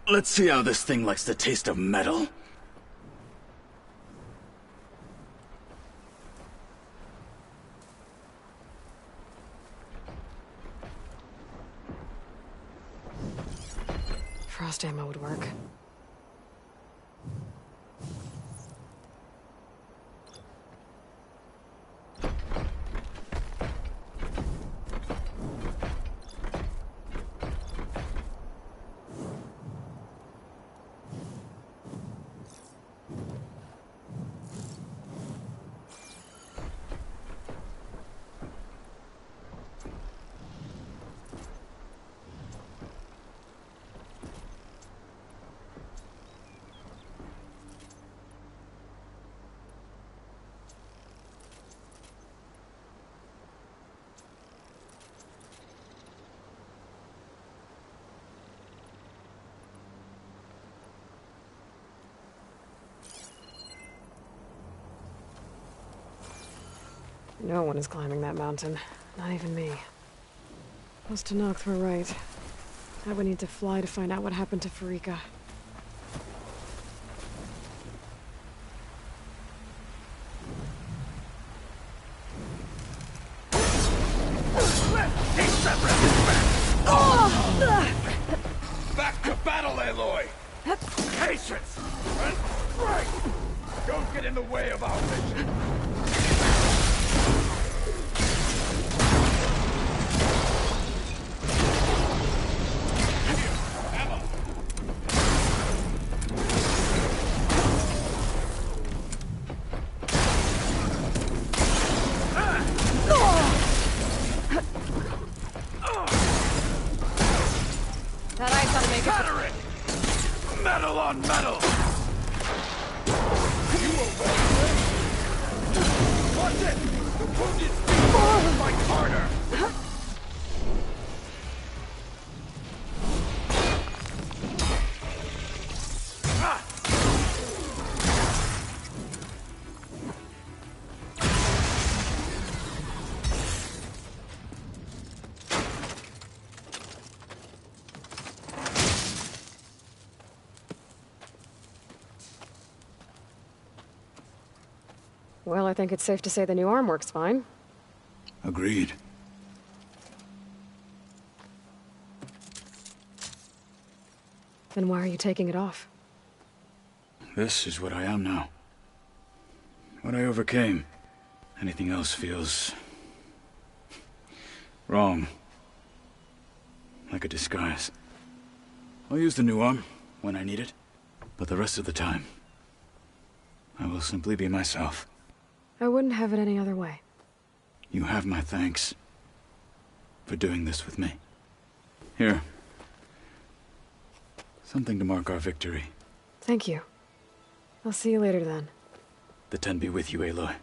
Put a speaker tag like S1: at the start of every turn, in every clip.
S1: Let's see how this thing likes the taste of metal.
S2: Frost ammo would work. No one is climbing that mountain. Not even me. Close to Nocth were right. I would need to fly to find out what happened to Farika.
S3: Back to battle, Aloy! Patience! And right! Don't get in the way of our mission!
S2: That ice ought to make it.
S3: Batter it! Metal on metal! You obey! Watch it! The wounded speed fight harder!
S2: Well, I think it's safe to say the new arm works fine.
S1: Agreed.
S2: Then why are you taking it off?
S1: This is what I am now. What I overcame. Anything else feels... wrong. Like a disguise. I'll use the new arm when I need it, but the rest of the time, I will simply be myself.
S2: I wouldn't have it any other way.
S1: You have my thanks for doing this with me. Here. Something to mark our victory.
S2: Thank you. I'll see you later then.
S1: The Ten be with you, Aloy.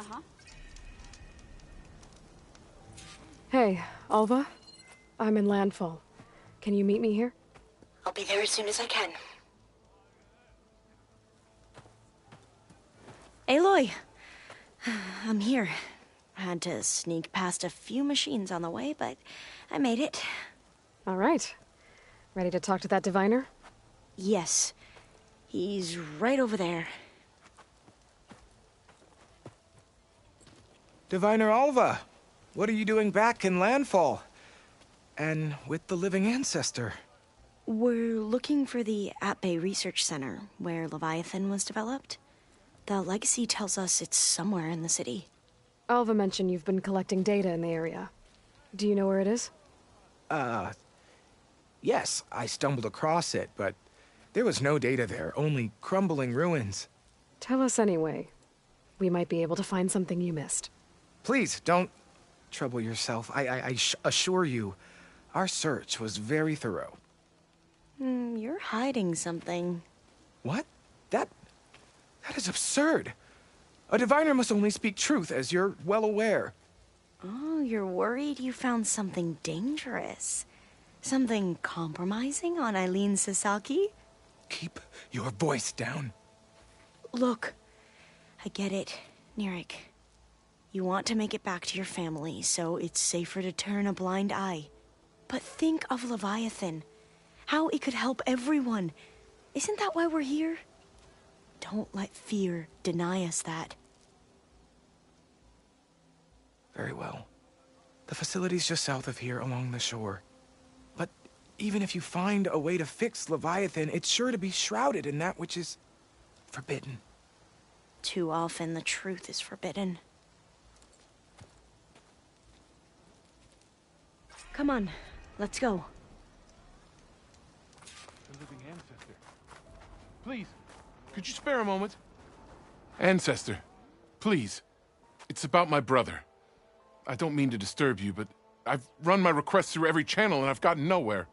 S4: Uh-huh.
S2: Hey, Alva? I'm in Landfall. Can you meet me here?
S5: I'll be there as soon as I can.
S4: Aloy! I'm here. Had to sneak past a few machines on the way, but I made it.
S2: All right. Ready to talk to that diviner?
S4: Yes. He's right over there.
S6: Diviner Alva, what are you doing back in Landfall? And with the living ancestor?
S4: We're looking for the At-Bay Research Center, where Leviathan was developed. The legacy tells us it's somewhere in the city.
S2: Alva mentioned you've been collecting data in the area. Do you know where it is?
S6: Yes, I stumbled across it, but there was no data there, only crumbling ruins.
S2: Tell us anyway. We might be able to find something you missed.
S6: Please, don't trouble yourself. I assure you, our search was very thorough.
S4: You're hiding something.
S6: What? That is absurd. A diviner must only speak truth, as you're well aware.
S4: Oh, you're worried you found something dangerous. Something compromising on Eileen Sasaki?
S6: Keep your voice down.
S4: Look, I get it, Nirik. You want to make it back to your family, so it's safer to turn a blind eye. But think of Leviathan. How it could help everyone. Isn't that why we're here? Don't let fear deny us that.
S6: Very well. The facility's just south of here, along the shore. But even if you find a way to fix Leviathan, it's sure to be shrouded in that which is forbidden.
S4: Too often the truth is forbidden. Come on, let's go.
S7: The living ancestor. Please, could you spare a moment? Ancestor, please. It's about my brother. I don't mean to disturb you, but I've run my requests through every channel and I've gotten nowhere.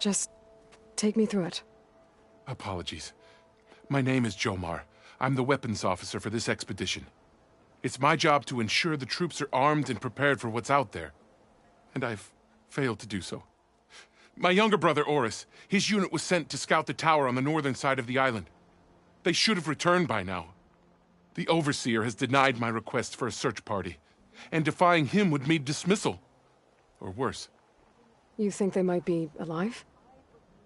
S2: Just take me through it.
S7: Apologies. My name is Jomar. I'm the weapons officer for this expedition. It's my job to ensure the troops are armed and prepared for what's out there. And I've failed to do so. My younger brother, Oris, his unit was sent to scout the tower on the northern side of the island. They should have returned by now. The Overseer has denied my request for a search party, and defying him would mean dismissal. Or worse.
S2: You think they might be alive?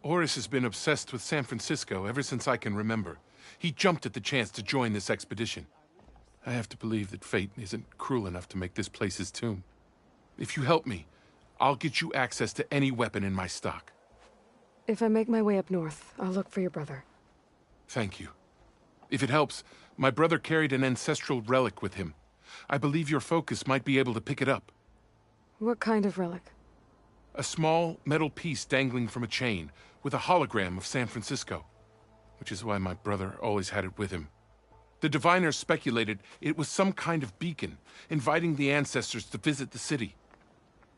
S7: Oris has been obsessed with San Francisco ever since I can remember. He jumped at the chance to join this expedition. I have to believe that fate isn't cruel enough to make this place his tomb. If you help me, I'll get you access to any weapon in my stock.
S2: If I make my way up north, I'll look for your brother.
S7: Thank you. If it helps, my brother carried an ancestral relic with him. I believe your focus might be able to pick it up.
S2: What kind of relic?
S7: A small metal piece dangling from a chain, with a hologram of San Francisco. Which is why my brother always had it with him. The diviners speculated it was some kind of beacon, inviting the ancestors to visit the city.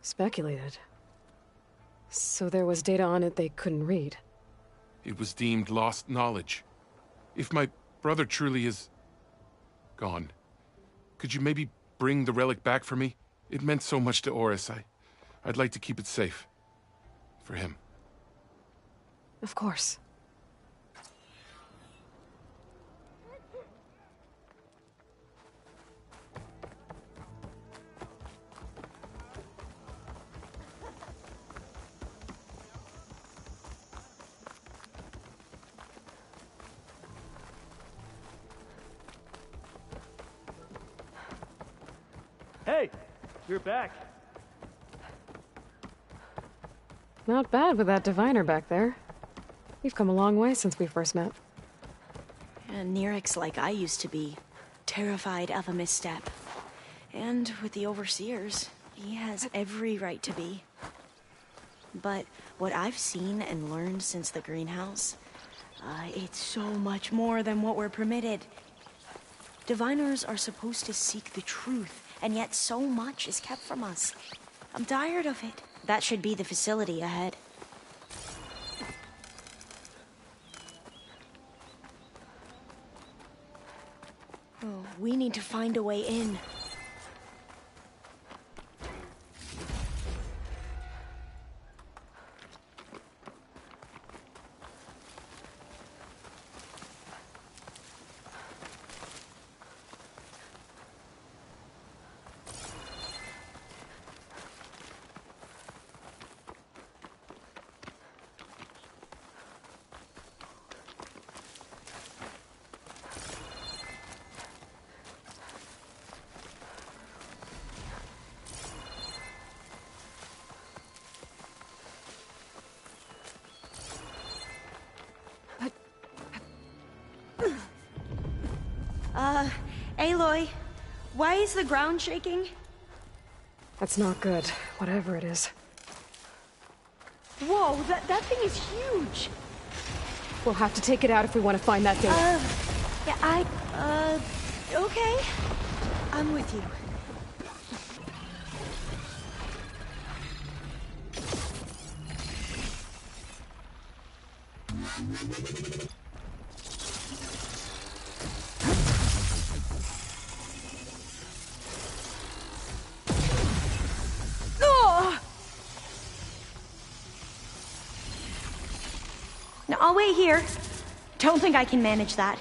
S2: Speculated. So there was data on it they couldn't read.
S7: It was deemed lost knowledge. If my brother truly is gone, could you maybe bring the relic back for me? It meant so much to Oris. I'd like to keep it safe. For him.
S2: Of course.
S8: Hey, you're back.
S2: Not bad with that diviner back there. You've come a long way since we first met.
S4: And Nirik's like I used to be, terrified of a misstep. And with the Overseers, he has every right to be. But what I've seen and learned since the greenhouse, it's so much more than what we're permitted. Diviners are supposed to seek the truth, and yet so much is kept from us. I'm tired of it. That should be the facility ahead. Oh, We need to find a way in. Aloy, why is the ground shaking?
S2: That's not good, whatever it is.
S4: Whoa, that thing is huge!
S2: We'll have to take it out if we want to find that data.
S4: Yeah, okay. I'm with you. Now, I'll wait here. Don't think I can manage that.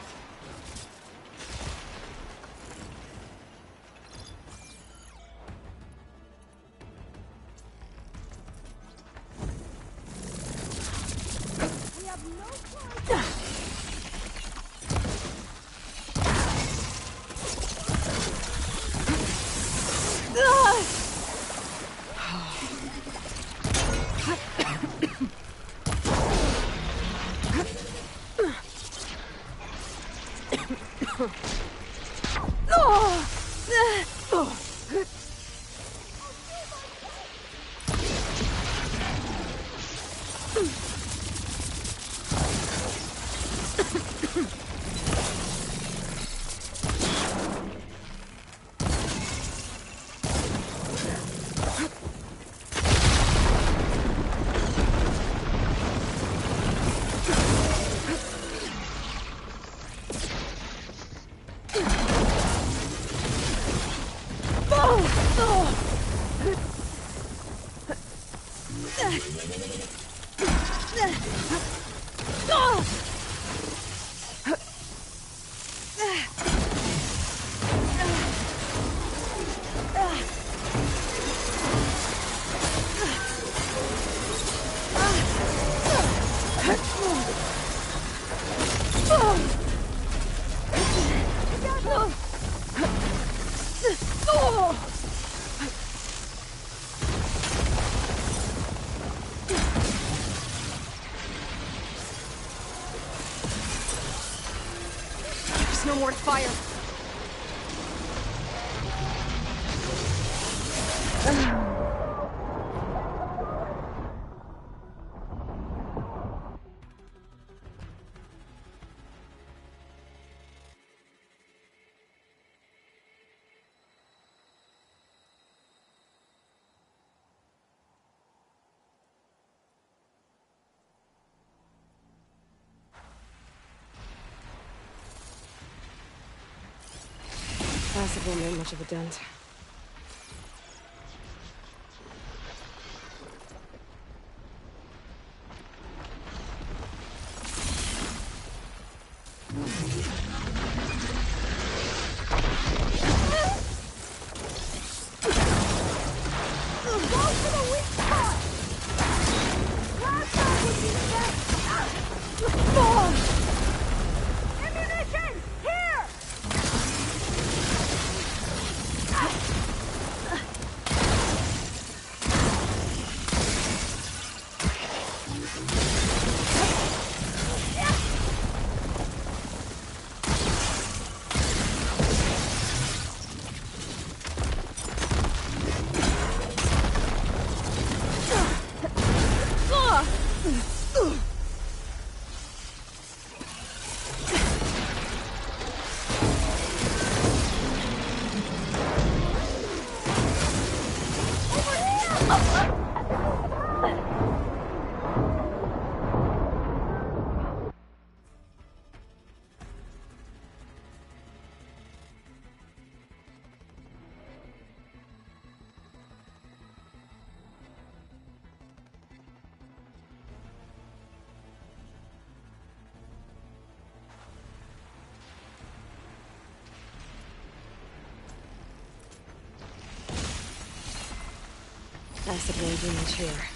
S2: There's no more to fire. Acid won't make much of a dent. acid rain damage here.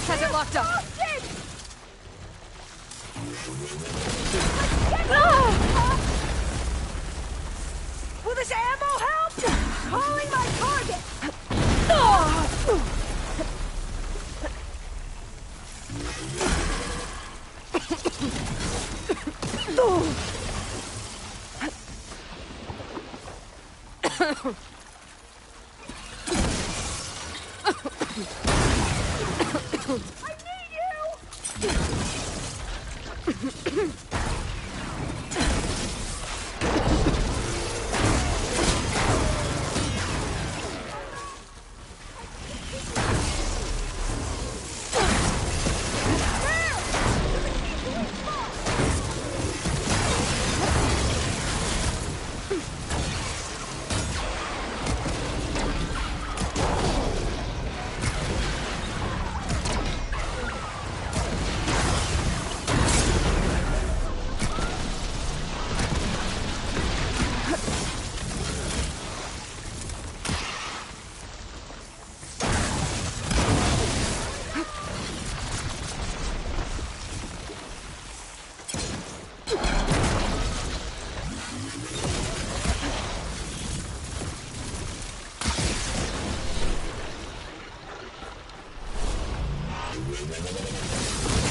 S2: Has it locked up?
S9: Will this ammo help? Calling my target!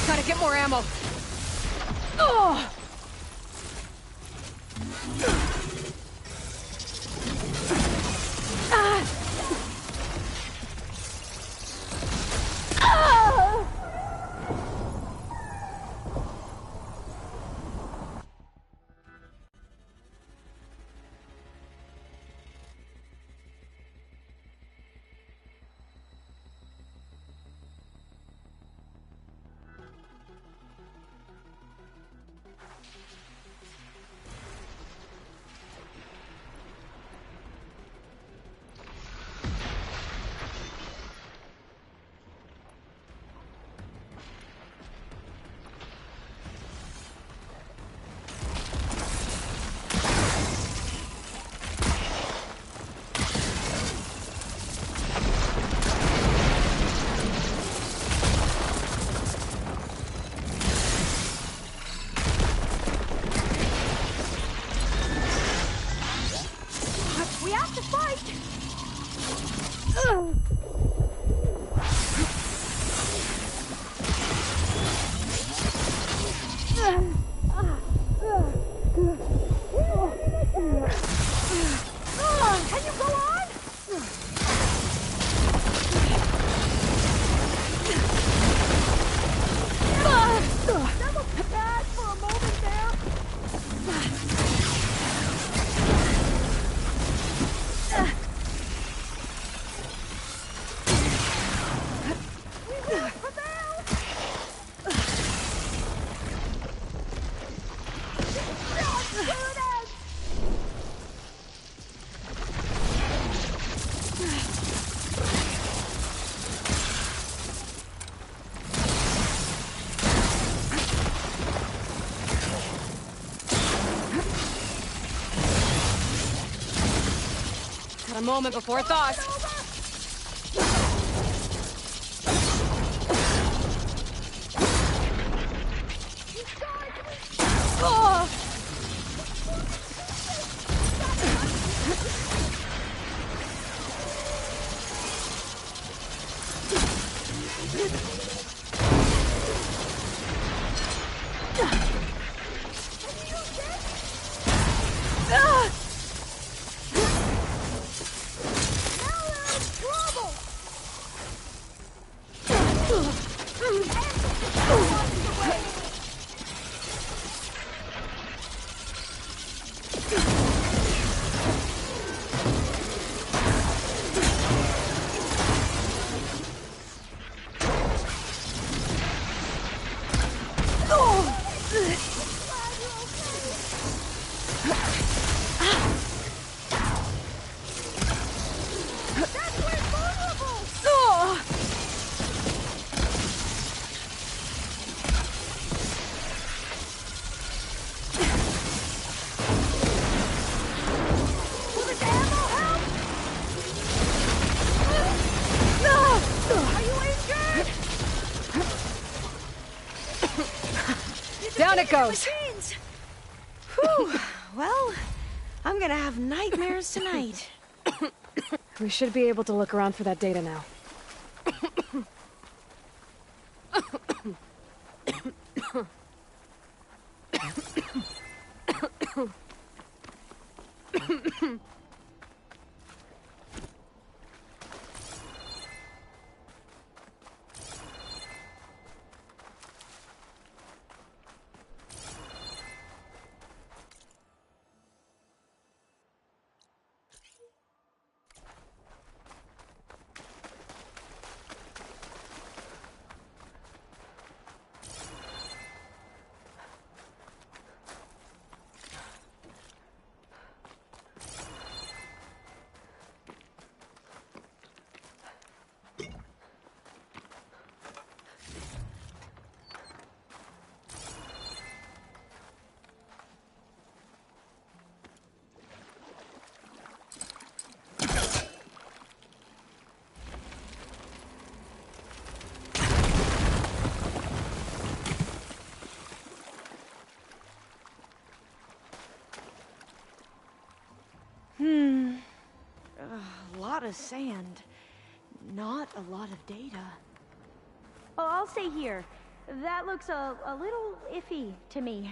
S2: Gotta get more ammo. Oh! A moment before thought. Oh! Down it goes.
S4: Whew. Well, I'm gonna have nightmares tonight.
S2: We should be able to look around for that data now.
S4: A lot of sand. Not a lot of data.
S9: Oh, I'll stay here. That looks a little iffy to me.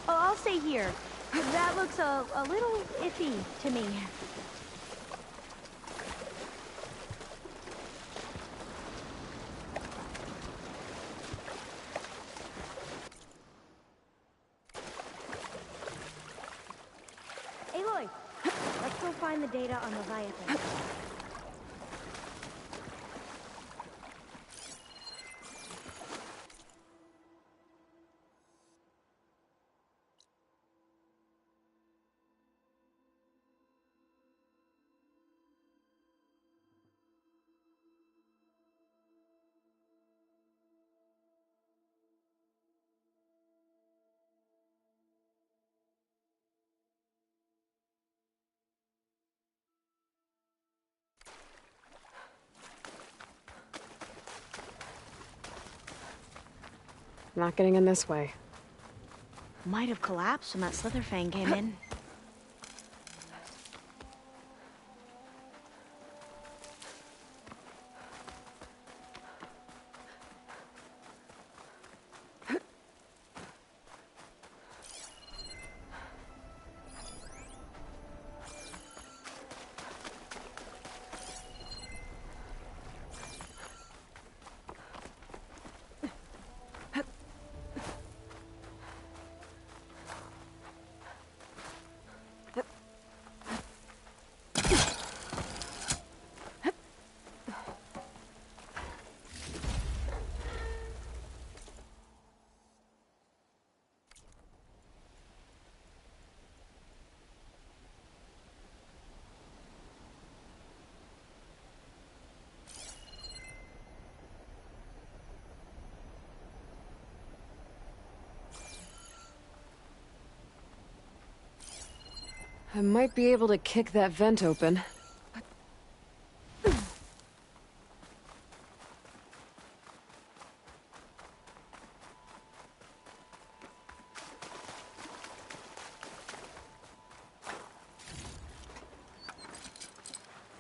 S9: Oh, I'll stay here. That looks a little iffy to me. Aloy, let's go find the data on Leviathan.
S2: Not getting in this way.
S4: Might have collapsed when that Slitherfang came in.
S2: I might be able to kick that vent open.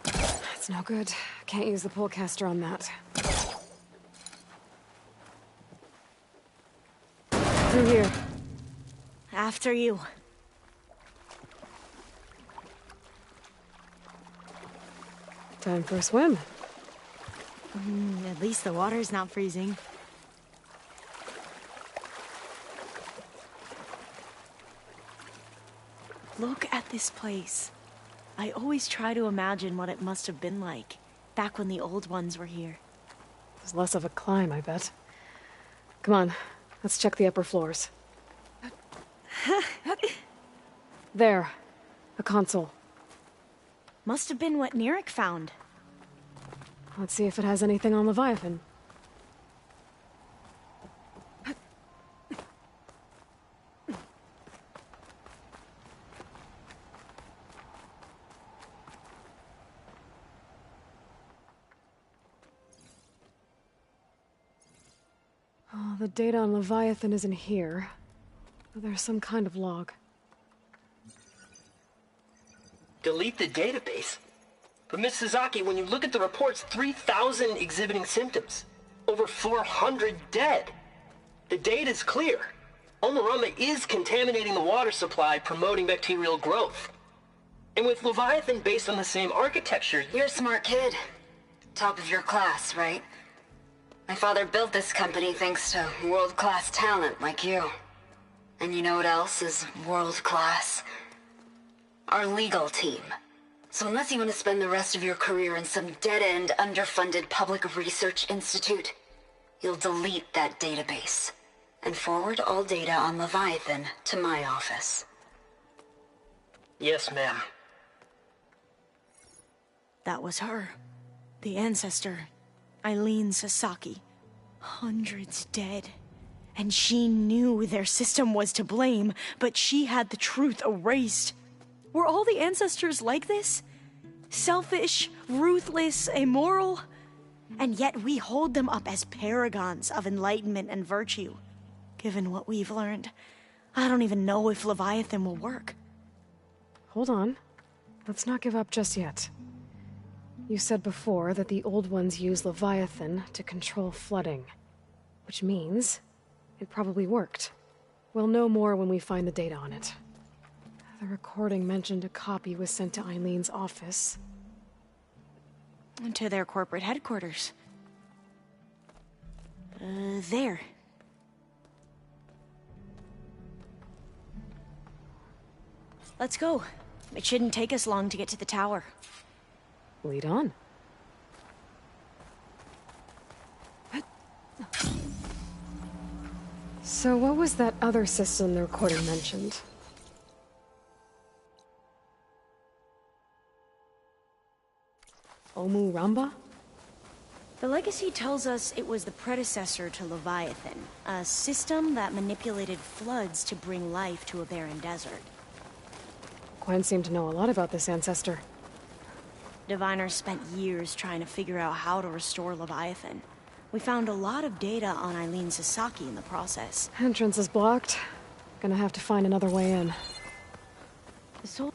S2: That's no good. Can't use the pullcaster on that. Through here.
S4: After you.
S2: Time for a swim.
S4: At least the water's not freezing. Look at this place. I always try to imagine what it must have been like, back when the old ones were here.
S2: It's less of a climb, I bet. Come on, let's check the upper floors. There. A console.
S4: Must have been what Nirek found.
S2: Let's see if it has anything on Leviathan. Oh, the data on Leviathan isn't here. There's some kind of log.
S10: Delete the database? But Miss Sasaki, when you look at the reports, 3,000 exhibiting symptoms. Over 400 dead. The data's clear. Omarama is contaminating the water supply, promoting bacterial growth. And with Leviathan based on the same architecture...
S5: You're a smart kid. Top of your class, right? My father built this company thanks to world-class talent like you. And you know what else is world-class? Our legal team. So unless you want to spend the rest of your career in some dead-end, underfunded public research institute, you'll delete that database and forward all data on Leviathan to my office.
S10: Yes, ma'am.
S4: That was her. The ancestor. Eileen Sasaki. Hundreds dead. And she knew their system was to blame, but she had the truth erased. Were all the ancestors like this? Selfish, ruthless, immoral? And yet we hold them up as paragons of enlightenment and virtue. Given what we've learned, I don't even know if Leviathan will work.
S2: Hold on. Let's not give up just yet. You said before that the old ones use Leviathan to control flooding. Which means it probably worked. We'll know more when we find the data on it. The recording mentioned a copy was sent to Eileen's office.
S4: To their corporate headquarters. There. Let's go. It shouldn't take us long to get to the tower.
S2: Lead on. So what was that other system the recording mentioned? Omu Ramba?
S4: The legacy tells us it was the predecessor to Leviathan, a system that manipulated floods to bring life to a barren desert.
S2: Gwen seemed to know a lot about this ancestor.
S4: Diviners spent years trying to figure out how to restore Leviathan. We found a lot of data on Eileen Sasaki in the process.
S2: Entrance is blocked. Gonna have to find another way in.
S4: The sol-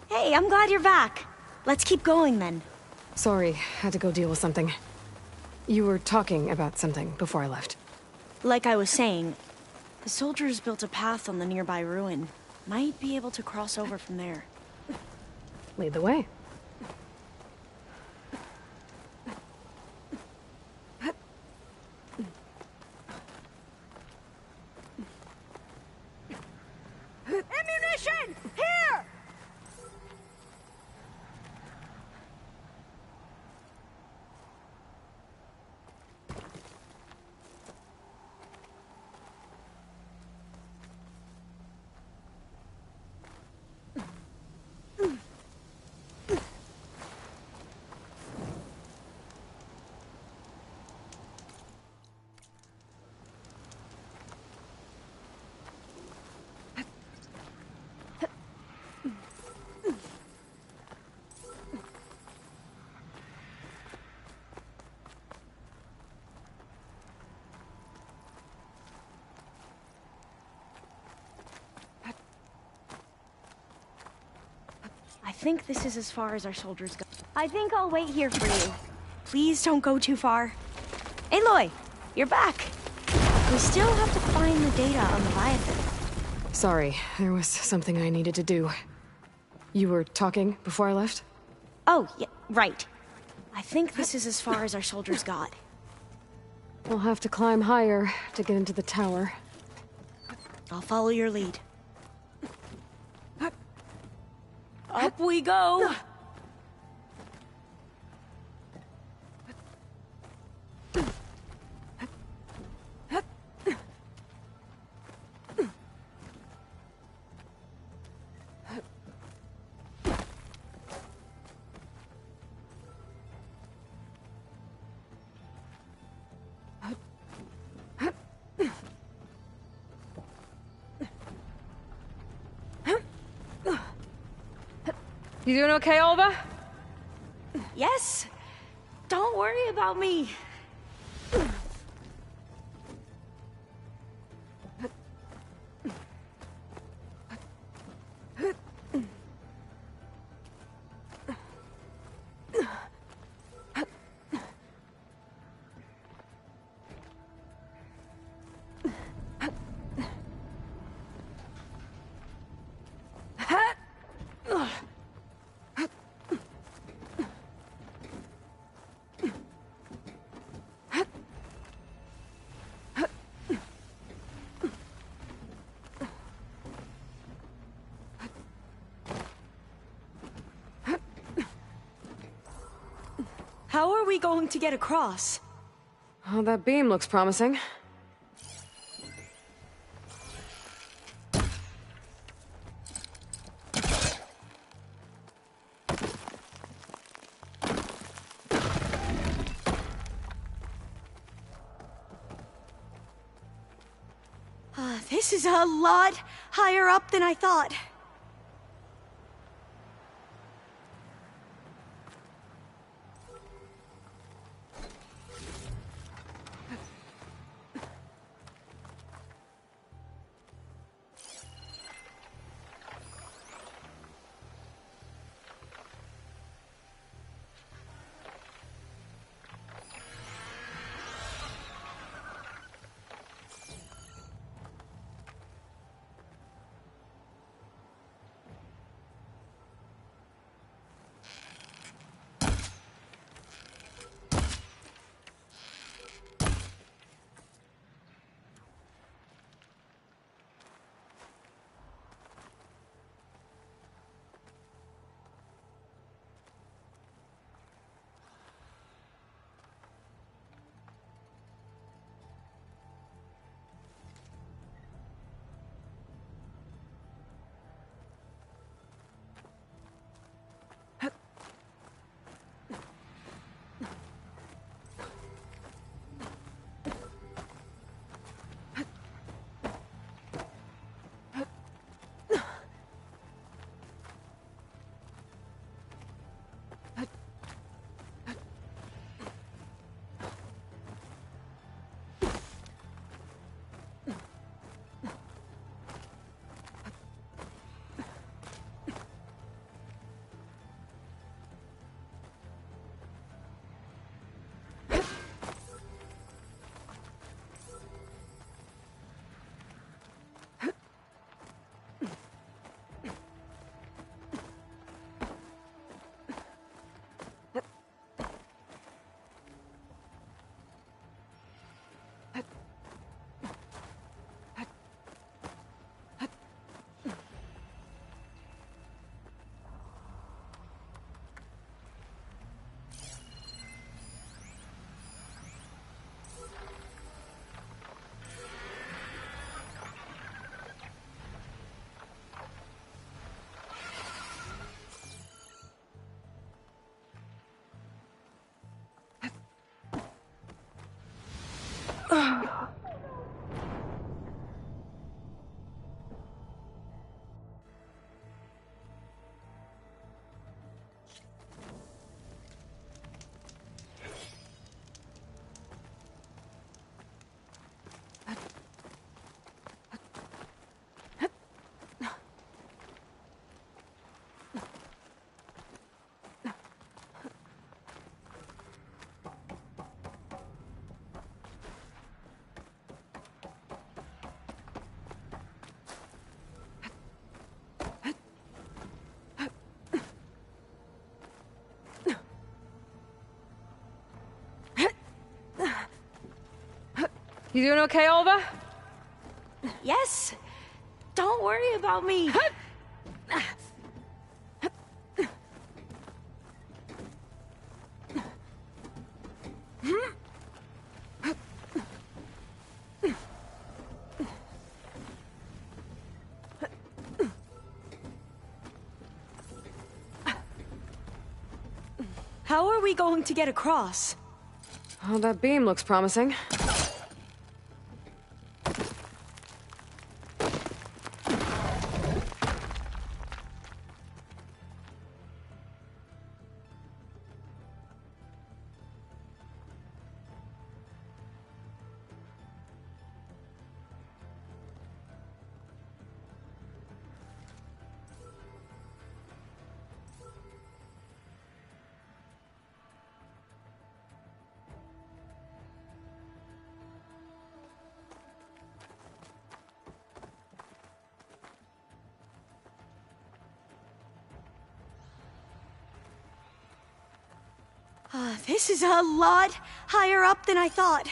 S4: Hey, I'm glad you're back. Let's keep going then.
S2: Sorry, had to go deal with something. You were talking about something before I left.
S4: Like I was saying, the soldiers built a path on the nearby ruin. Might be able to cross over from there.
S2: Lead the way.
S9: Ammunition! Here!
S4: I think this is as far as our soldiers go. I think I'll wait here for you. Please don't go too far. Aloy, you're back. We still have to find the data on Leviathan.
S2: Sorry, there was something I needed to do. You were talking before I left?
S4: Oh, yeah, right. I think this is as far as our soldiers got.
S2: We'll have to climb higher to get into the tower.
S4: I'll follow your lead. Up we go!
S2: You doing okay, Alva?
S4: Yes! Don't worry about me! How are we going to get across?
S2: Oh, that beam looks promising.
S4: This is a lot higher up than I thought.
S2: You doing okay, Olva?
S4: Yes. Don't worry about me. How are we going to get across?
S2: Oh, that beam looks promising.
S4: This is a lot higher up than I thought.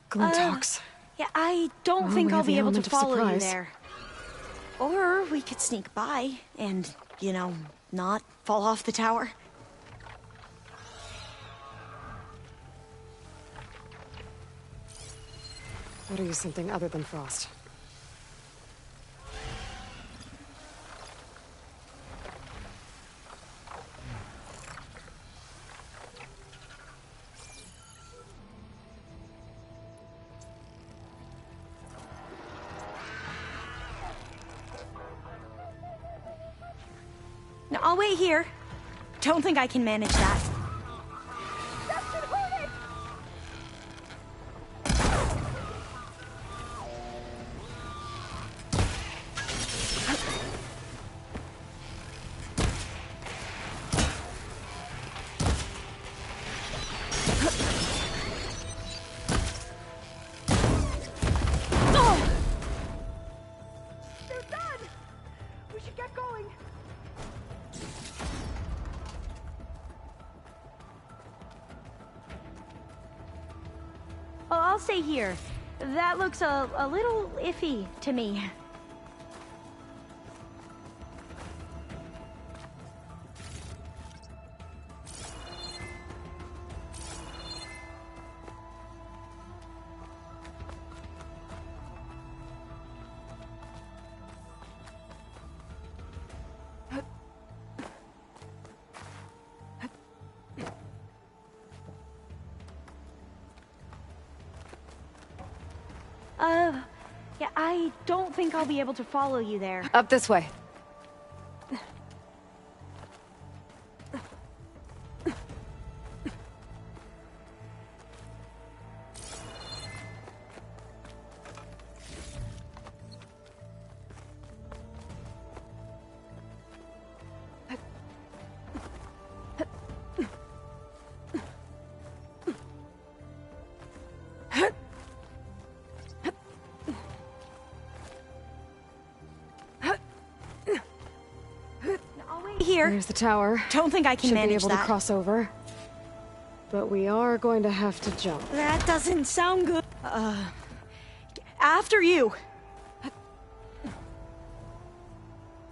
S2: Glintox.
S4: Yeah, I don't
S2: Well,
S4: think
S2: we
S4: I'll
S2: have
S4: be
S2: the
S4: able to
S2: element of
S4: follow you
S2: surprise.
S4: there. Or we could sneak by and, not fall off the tower.
S2: What are you, something other than Frost?
S4: No, I'll wait here. Don't think I can manage that.
S9: They're done! We should get going. Oh, I'll stay here. That looks a little iffy to me. Yeah, I don't think I'll be able to follow you there.
S2: Up this way.
S4: Here.
S2: There's the tower.
S4: Don't think I can
S2: Should
S4: manage
S2: be able
S4: that.
S2: to cross over. But we are going to have to jump.
S4: That doesn't sound good. After you.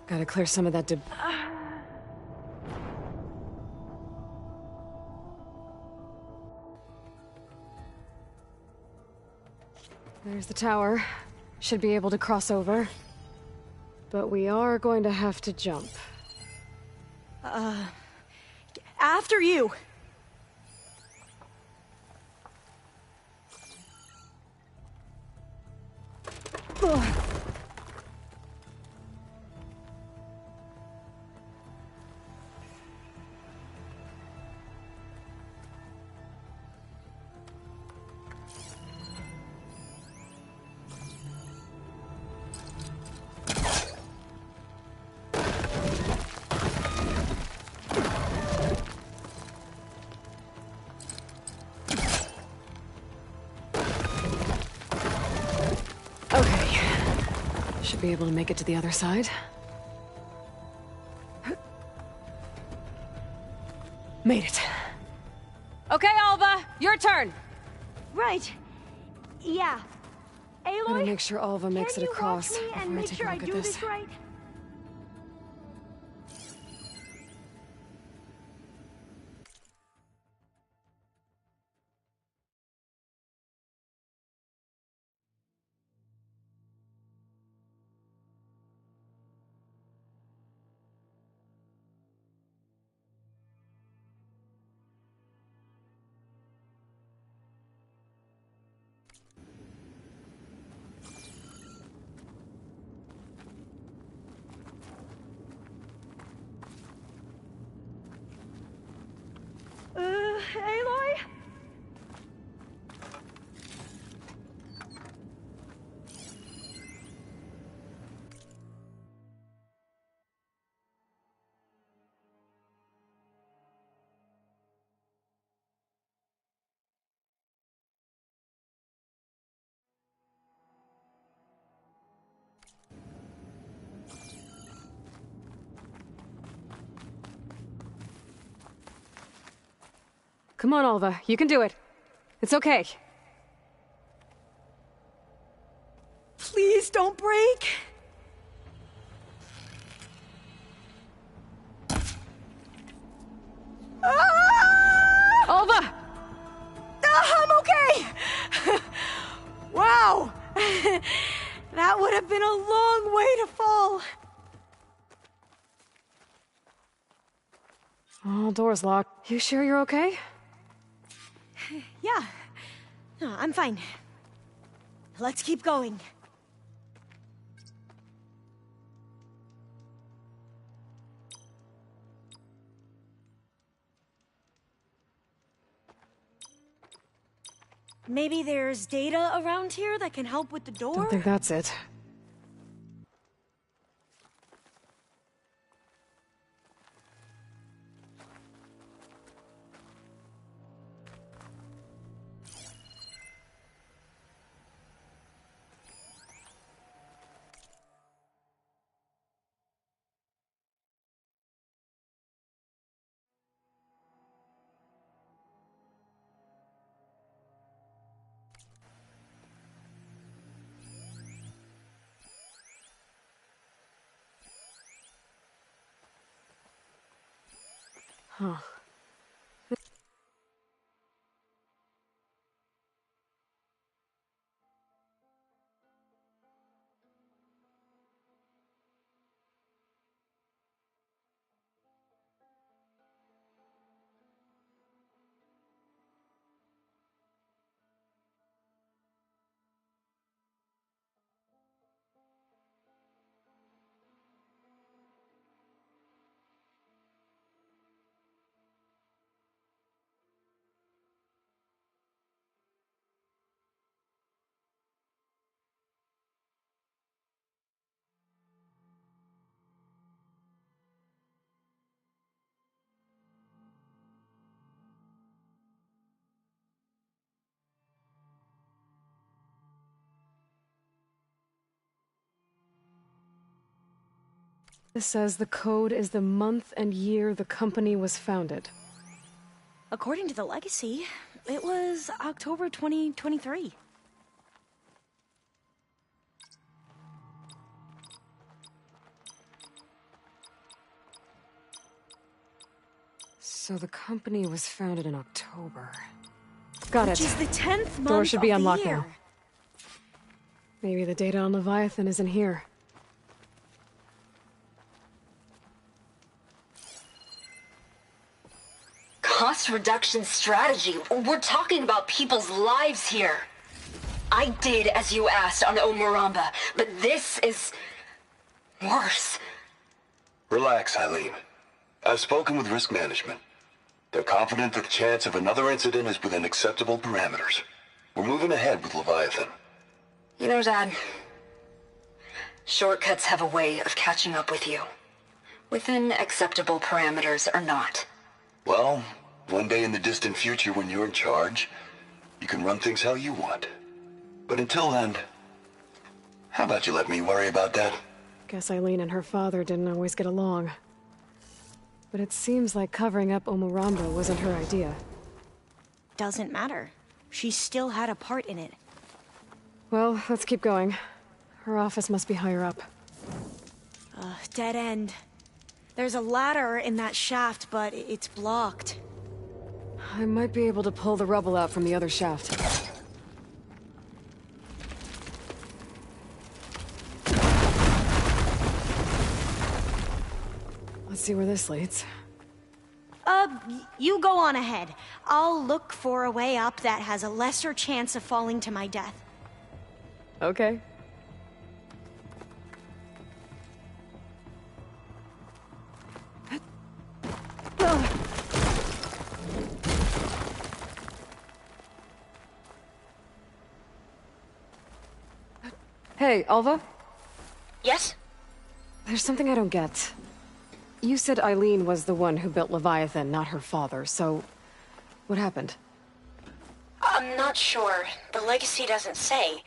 S2: Gotta clear some of that There's the tower. Should be able to cross over. But we are going to have to jump.
S4: After you.
S2: Okay. Should be able to make it to the other side. Made it. Okay, Alva, your turn.
S9: Right. Yeah.
S2: I'm
S9: Aloy,
S2: gonna make sure Alva makes
S9: can
S2: it
S9: you
S2: across
S9: watch me
S2: before
S9: and
S2: I
S9: make
S2: take
S9: sure
S2: a
S9: I
S2: look at
S9: do
S2: this.
S9: this right? Aloy?
S2: Come on, Alva. You can do it. It's okay.
S4: don't break. Ah!
S2: Alva!
S4: I'm okay! Wow! That would have been a long way to fall.
S2: All doors locked. You sure you're okay?
S4: Yeah. No, I'm fine. Let's keep going. Maybe there's data around here that can help with the door?
S2: Don't think that's it. Huh. This says the code is the month and year the company was founded.
S4: According to the legacy, it was October 2023.
S2: So the company was founded in October. Got
S4: Which
S2: it.
S4: is the 10th month
S2: Door should be
S4: of the
S2: unlocked
S4: year.
S2: now. Maybe the data on Leviathan isn't here.
S5: Cost reduction strategy. We're talking about people's lives here. I did as you asked on Omuramba, but this is worse.
S11: Relax, Eileen. I've spoken with risk management. They're confident that the chance of another incident is within acceptable parameters. We're moving ahead with Leviathan.
S5: You know, Dad, shortcuts have a way of catching up with you. Within acceptable parameters or not.
S11: Well, one day in the distant future when you're in charge, you can run things how you want. But until then, how about you let me worry about that?
S2: Guess Eileen and her father didn't always get along. But it seems like covering up Omuramba wasn't her idea.
S4: Doesn't matter. She still had a part in it.
S2: Well, let's keep going. Her office must be higher up.
S4: Dead end. There's a ladder in that shaft, but it's blocked.
S2: I might be able to pull the rubble out from the other shaft. Let's see where this leads.
S4: You go on ahead. I'll look for a way up that has a lesser chance of falling to my death.
S2: Okay. Hey, Alva?
S5: Yes?
S2: There's something I don't get. You said Eileen was the one who built Leviathan, not her father, so... what happened?
S4: I'm not sure. The legacy doesn't say.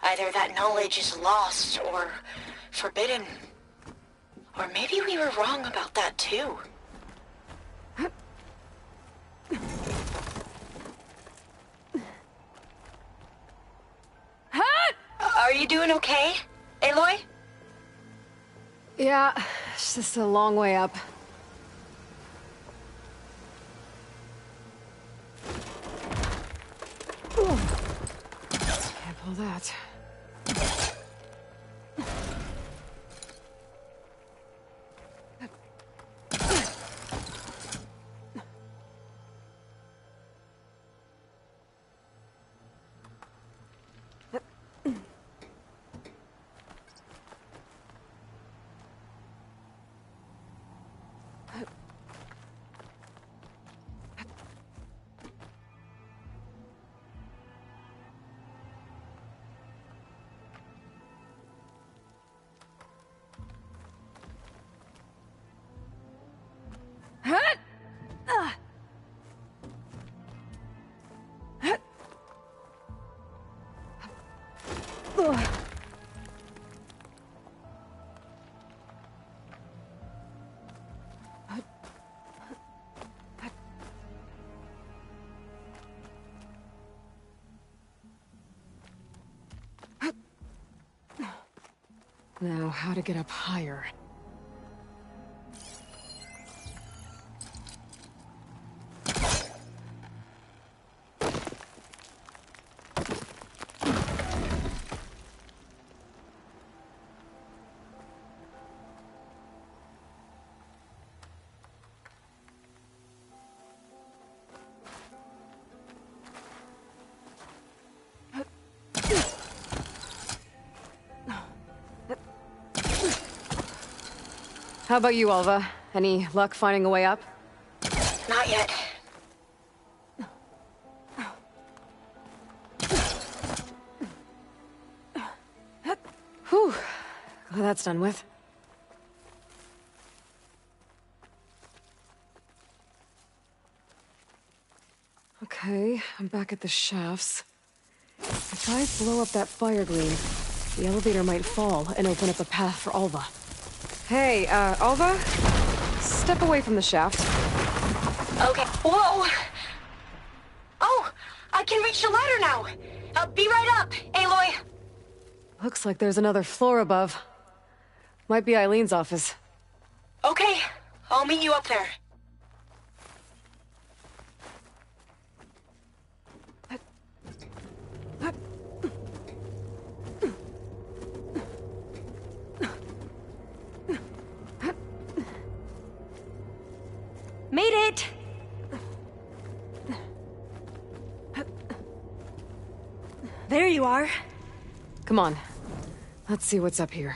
S4: Either that knowledge is lost or forbidden. Or maybe we were wrong about that too. Are you doing okay?
S5: Aloy?
S2: Yeah, it's just a long way up. Ooh. Can't pull that. Now, how to get up higher? How about you, Alva? Any luck finding a way up?
S5: Not yet.
S2: Whew. Glad that's done with. Okay, I'm back at the shafts. If I blow up that fire gleam, the elevator might fall and open up a path for Alva. Hey, Alva? Step away from the shaft.
S5: Okay. Whoa! Oh! I can reach the ladder now! Be right up, Aloy!
S2: Looks like there's another floor above. Might be Eileen's office.
S5: Okay, I'll meet you up there.
S4: Made it! There you are.
S2: Come on. Let's see what's up here.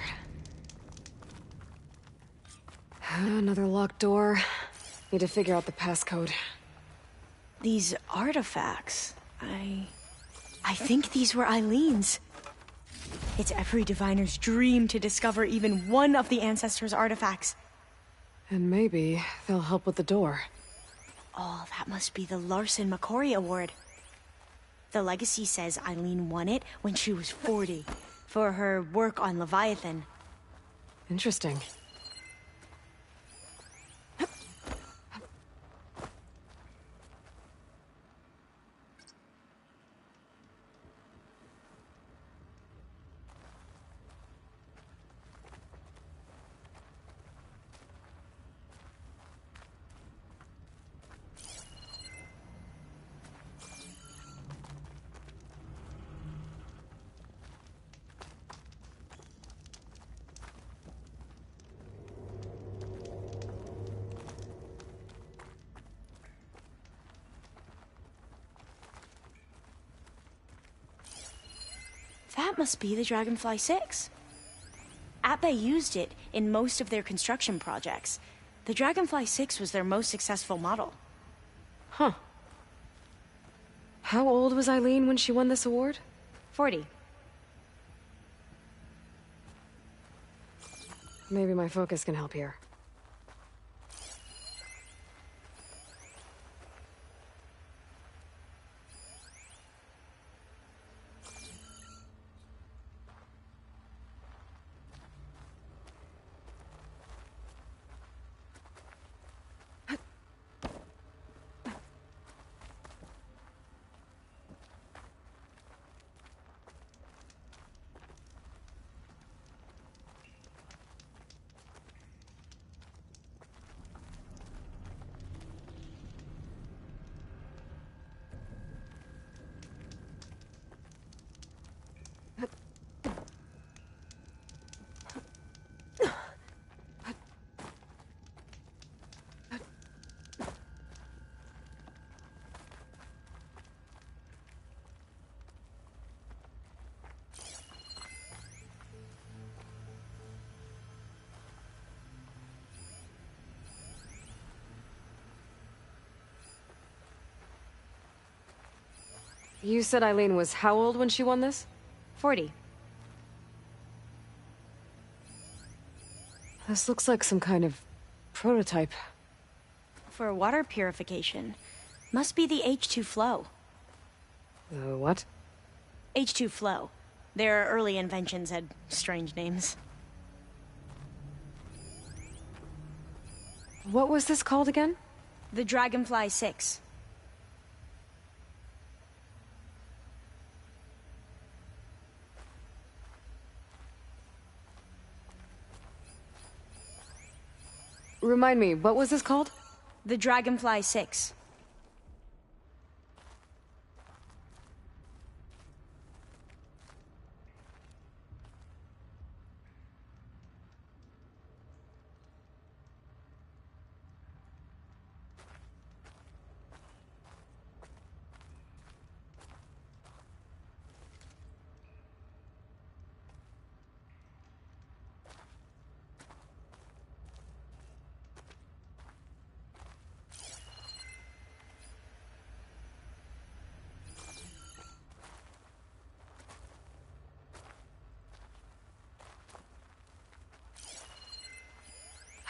S2: Another locked door. Need to figure out the passcode.
S4: These artifacts, I think these were Eileen's. It's every diviner's dream to discover even one of the Ancestors' artifacts.
S2: And maybe they'll help with the door.
S4: Oh, that must be the Larson McCory Award. The legacy says Eileen won it when she was 40, for her work on Leviathan.
S2: Interesting.
S4: That must be the Dragonfly 6. Atbay used it in most of their construction projects. The Dragonfly 6 was their most successful model.
S2: Huh. How old was Eileen when she won this award?
S4: 40.
S2: Maybe my focus can help here. You said Eileen was how old when she won this?
S4: 40.
S2: This looks like some kind of prototype.
S4: For water purification. Must be the H2 flow.
S2: The what?
S4: H2 flow. Their early inventions had strange names.
S2: What was this called again?
S4: The Dragonfly 6.
S2: Remind me, what was this called?
S4: The Dragonfly 6.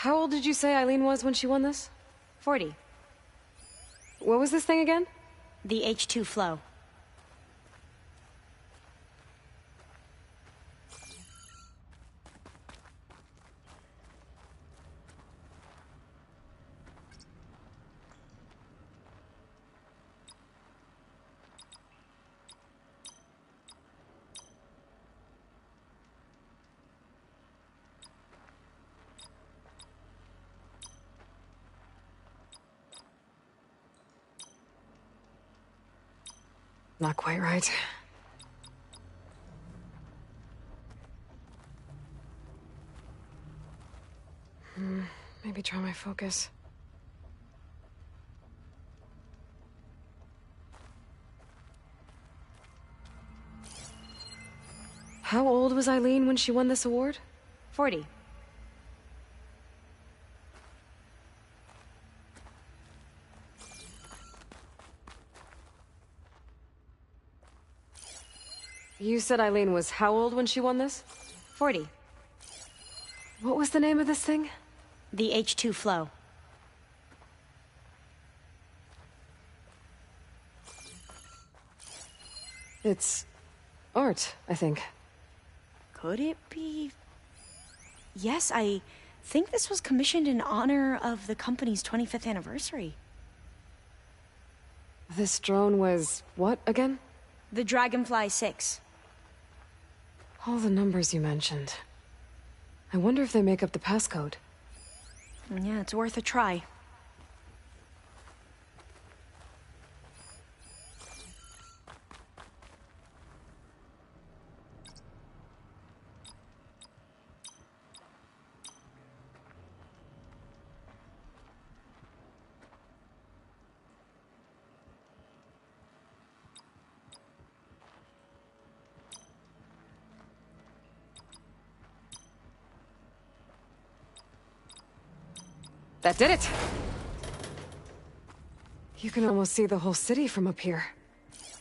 S2: How old did you say Eileen was when she won this?
S4: 40.
S2: What was this thing again?
S4: The H2 flow.
S2: Not quite right. Maybe try my focus. How old was Eileen when she won this award?
S4: 40.
S2: You said Eileen was how old when she won this?
S4: 40.
S2: What was the name of this thing?
S4: The H2 flow.
S2: It's art, I think.
S4: Could it be? Yes, I think this was commissioned in honor of the company's 25th anniversary.
S2: This drone was what again?
S4: The Dragonfly 6.
S2: All the numbers you mentioned. I wonder if they make up the passcode.
S4: Yeah, it's worth a try.
S2: That did it! You can almost see the whole city from up here.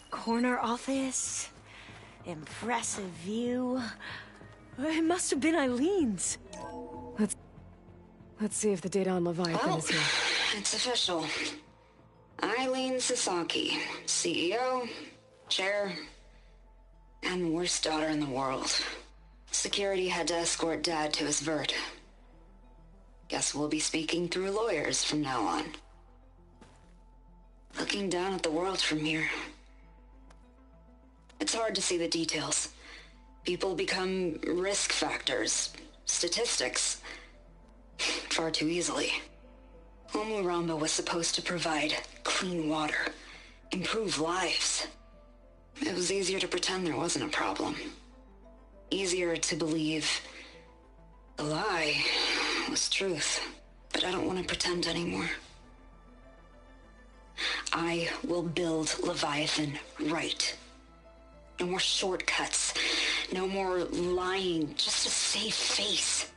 S4: Corner office. Impressive view. It must have been Eileen's.
S2: Let's see if the data on Leviathan
S5: Well,
S2: is here.
S5: it's official. Eileen Sasaki, CEO, chair, and worst daughter in the world. Security had to escort Dad to his vert. Guess we'll be speaking through lawyers from now on. Looking down at the world from here. It's hard to see the details. People become risk factors, statistics, far too easily. Omuramba was supposed to provide clean water, improve lives. It was easier to pretend there wasn't a problem. Easier to believe the lie was truth. But I don't want to pretend anymore. I will build Leviathan right. No more shortcuts. No more lying just to save face.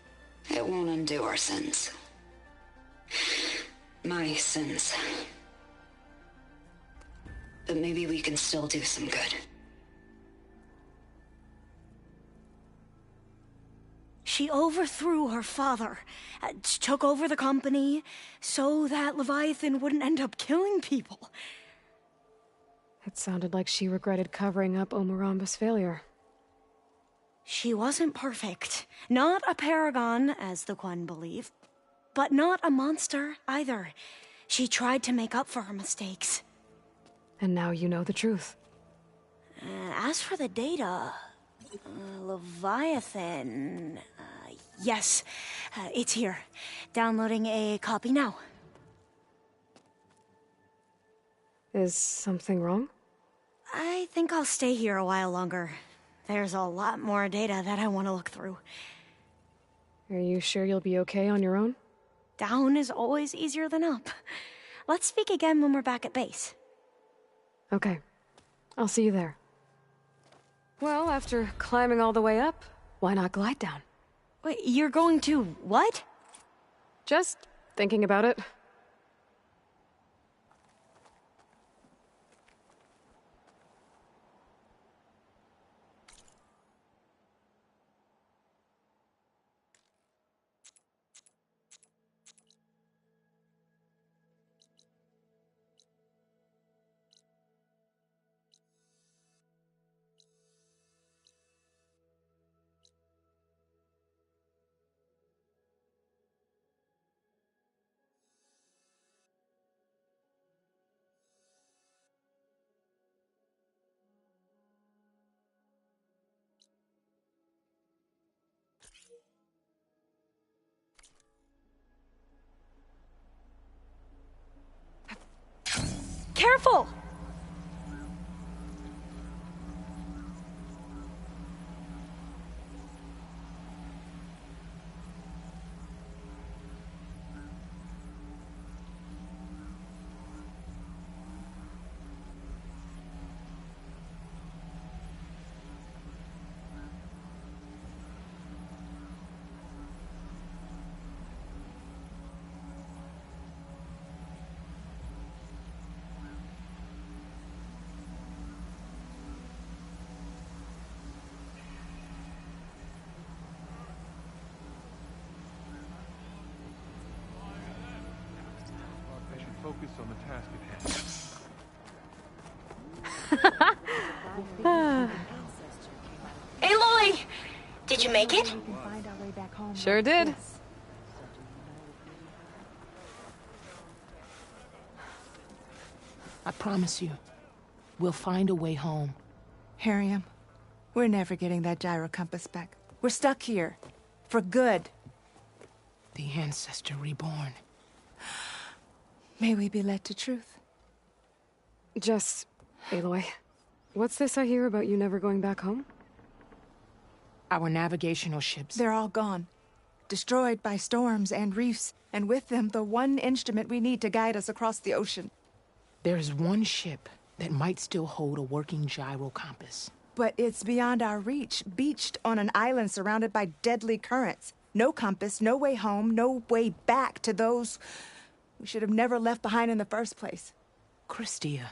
S5: It won't undo our sins. My sins. but maybe we can still do some good.
S9: She overthrew her father, took over the company, so that Leviathan wouldn't end up killing people.
S2: It sounded like she regretted covering up Omoramba's failure.
S9: She wasn't perfect. Not a paragon, as the Quen believe, but not a monster either. She tried to make up for her mistakes.
S2: And now you know the truth.
S9: As for the data, Leviathan... yes, it's here. Downloading a copy now.
S2: Is something wrong?
S9: I think I'll stay here a while longer. There's a lot more data that I want to look through.
S2: Are you sure you'll be okay on your own?
S9: Down is always easier than up. Let's speak again when we're back at base.
S2: Okay. I'll see you there. Well, after climbing all the way up, why not glide down?
S9: Wait, you're going to what?
S2: Just thinking about it.
S9: Careful!
S7: Focus on the task at hand.
S9: Aloy! Did you make it?
S2: Sure did.
S12: I promise you, we'll find a way home.
S13: Harriam, we're never getting that gyro compass back. We're stuck here. For good.
S12: The Ancestor reborn.
S13: May we be led to truth.
S2: Just, Aloy, what's this I hear about you never going back home?
S12: Our navigational ships.
S13: They're all gone. Destroyed by storms and reefs, and with them the one instrument we need to guide us across the ocean.
S12: There is one ship that might still hold a working gyro compass.
S13: But it's beyond our reach, beached on an island surrounded by deadly currents. No compass, no way home, no way back to those we should have never left behind in the first place.
S12: Christia.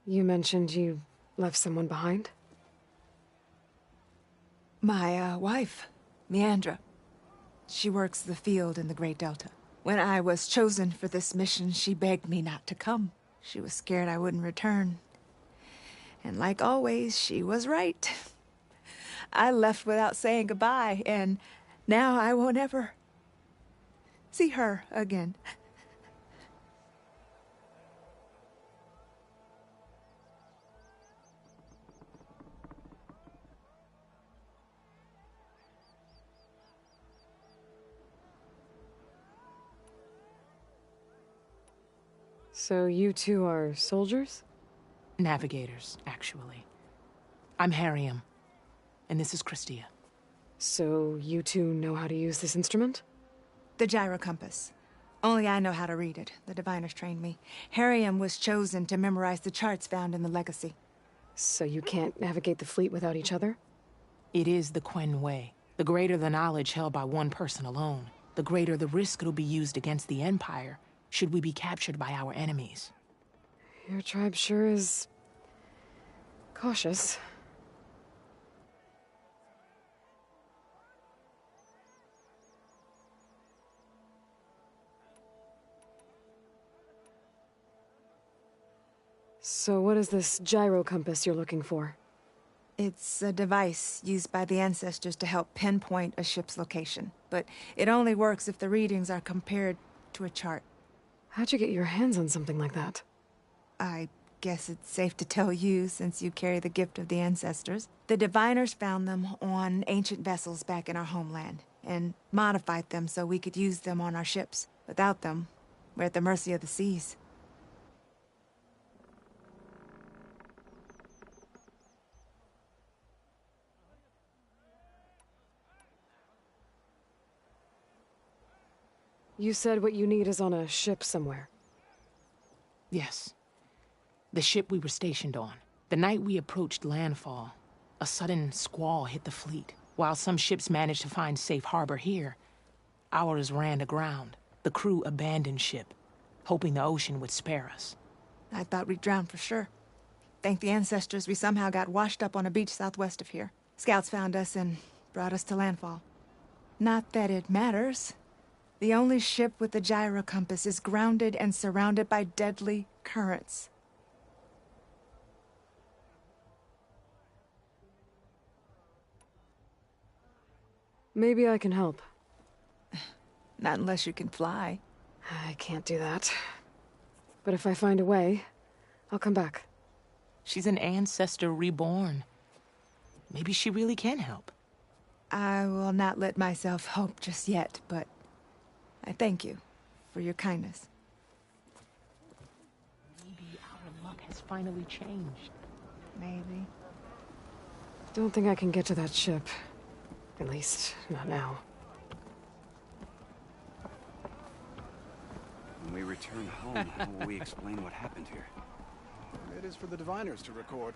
S2: You mentioned you left someone behind?
S13: My, wife, Meandra. She works the field in the Great Delta. When I was chosen for this mission, she begged me not to come. She was scared I wouldn't return. And like always, she was right. I left without saying goodbye, and now I won't ever see her again.
S2: So you two are soldiers?
S12: Navigators, actually. I'm Harriam, and this is Christia.
S2: So you two know how to use this instrument?
S13: The gyro compass. Only I know how to read it. The diviners trained me. Harriam was chosen to memorize the charts found in the Legacy.
S2: So you can't navigate the fleet without each other?
S12: It is the Quen way. The The greater the knowledge held by one person alone, the greater the risk it'll be used against the Empire should we be captured by our enemies.
S2: Your tribe sure is cautious. So what is this gyro compass you're looking for?
S13: It's a device used by the ancestors to help pinpoint a ship's location, but it only works if the readings are compared to a chart.
S2: How'd you get your hands on something like that?
S13: I guess it's safe to tell you, since you carry the gift of the ancestors. The diviners found them on ancient vessels back in our homeland, and modified them so we could use them on our ships. Without them, we're at the mercy of the seas.
S2: You said what you need is on a ship somewhere.
S12: Yes. The ship we were stationed on. The night we approached landfall, a sudden squall hit the fleet. While some ships managed to find safe harbor here, ours ran aground. The crew abandoned ship, hoping the ocean would spare us.
S13: I thought we'd drown for sure. Thank the ancestors we somehow got washed up on a beach southwest of here. Scouts found us and brought us to landfall. Not that it matters. The only ship with the gyro compass is grounded and surrounded by deadly currents.
S2: Maybe I can help.
S13: Not unless you can fly.
S2: I can't do that. But if I find a way, I'll come back.
S12: She's an ancestor reborn. Maybe she really can help.
S13: I will not let myself hope just yet, but I thank you for your kindness.
S12: Maybe our luck has finally changed.
S13: Maybe.
S2: Don't think I can get to that ship. At least, not now.
S14: When we return home, how will we explain what happened here?
S15: It is for the diviners to record.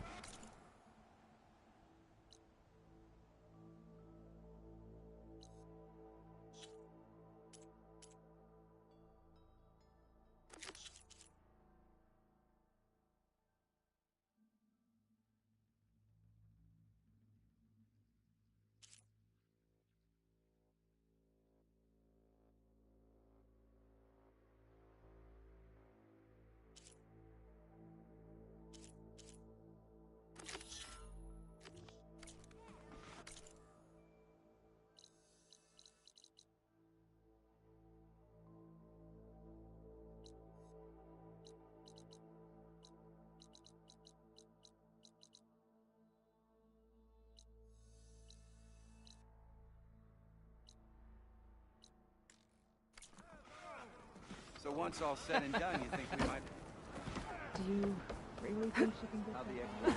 S14: So once all said and done, you think we might...
S13: Do you really think she can get
S14: How
S13: that?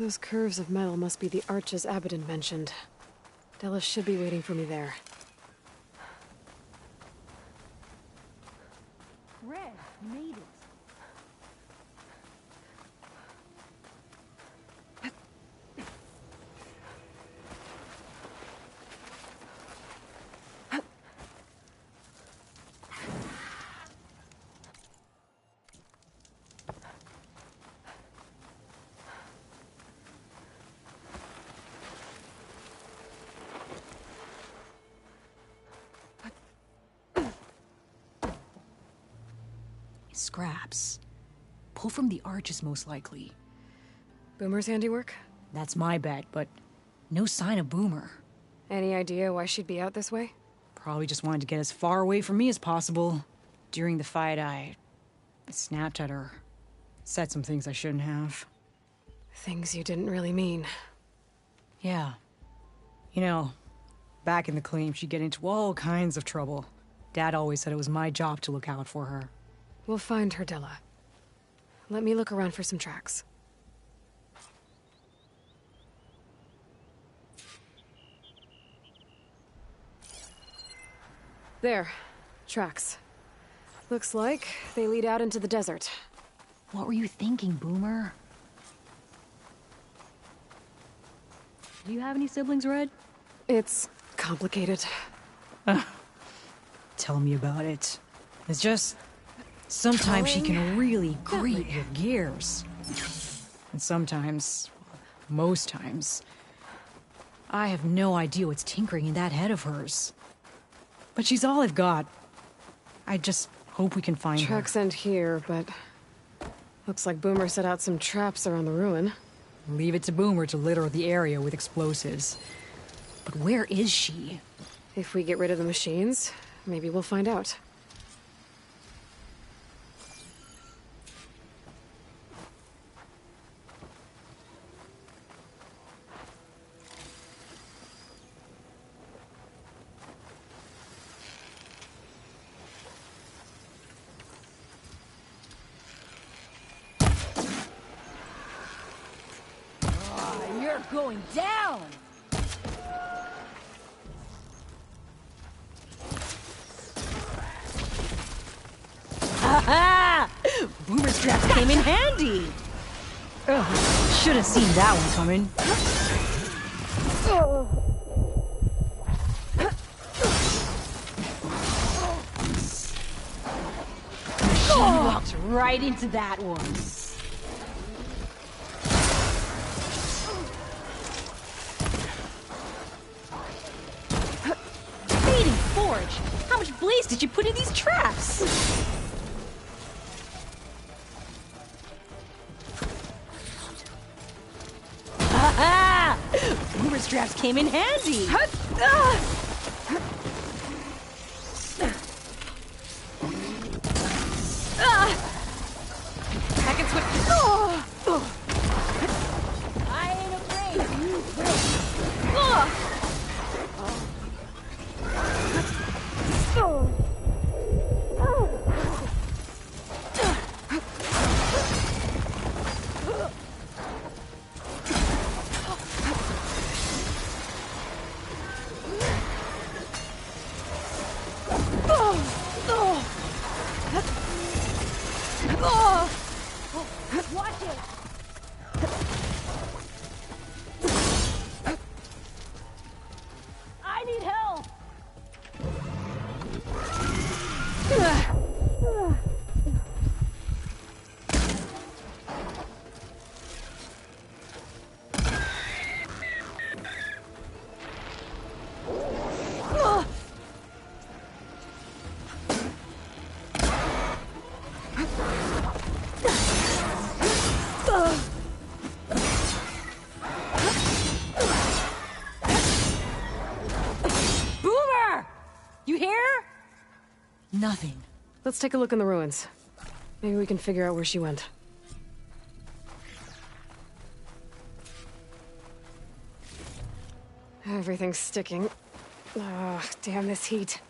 S2: Those curves of metal must be the arches Abaddon mentioned. Della should be waiting for me there.
S9: Red, you made it.
S16: Scraps. Pull from the arches, most likely.
S2: Boomer's handiwork?
S16: That's my bet, but no sign of Boomer.
S2: Any idea why she'd be out this way?
S16: Probably just wanted to get as far away from me as possible. During the fight, I snapped at her. Said some things I shouldn't have.
S2: Things you didn't really mean.
S16: Yeah. You know, back in the claim, she'd get into all kinds of trouble. Dad always said it was my job to look out for her.
S2: We'll find her, Della. Let me look around for some tracks. There. Tracks. Looks like they lead out into the desert.
S16: What were you thinking, Boomer? Do you have any siblings, Red?
S2: It's complicated.
S16: Tell me about it. It's just... sometimes she can really grate your gears. And sometimes, most times, I have no idea what's tinkering in that head of hers. But she's all I've got. I just hope we can find her.
S2: Tracks end here, but... looks like Boomer set out some traps around the ruin.
S16: Leave it to Boomer to litter the area with explosives. But where is she?
S2: If we get rid of the machines, maybe we'll find out.
S16: Going down! Ha-ha! Boomer straps came in handy! Oh, should have seen that one coming. Machine walked right into that one. How much blaze did you put in these traps? Ha-ha! Boomer straps came in handy. I can switch. I ain't afraid. You will. Watch it! I need help! Nothing.
S2: Let's take a look in the ruins. Maybe we can figure out where she went. Everything's sticking. Ugh, damn this heat.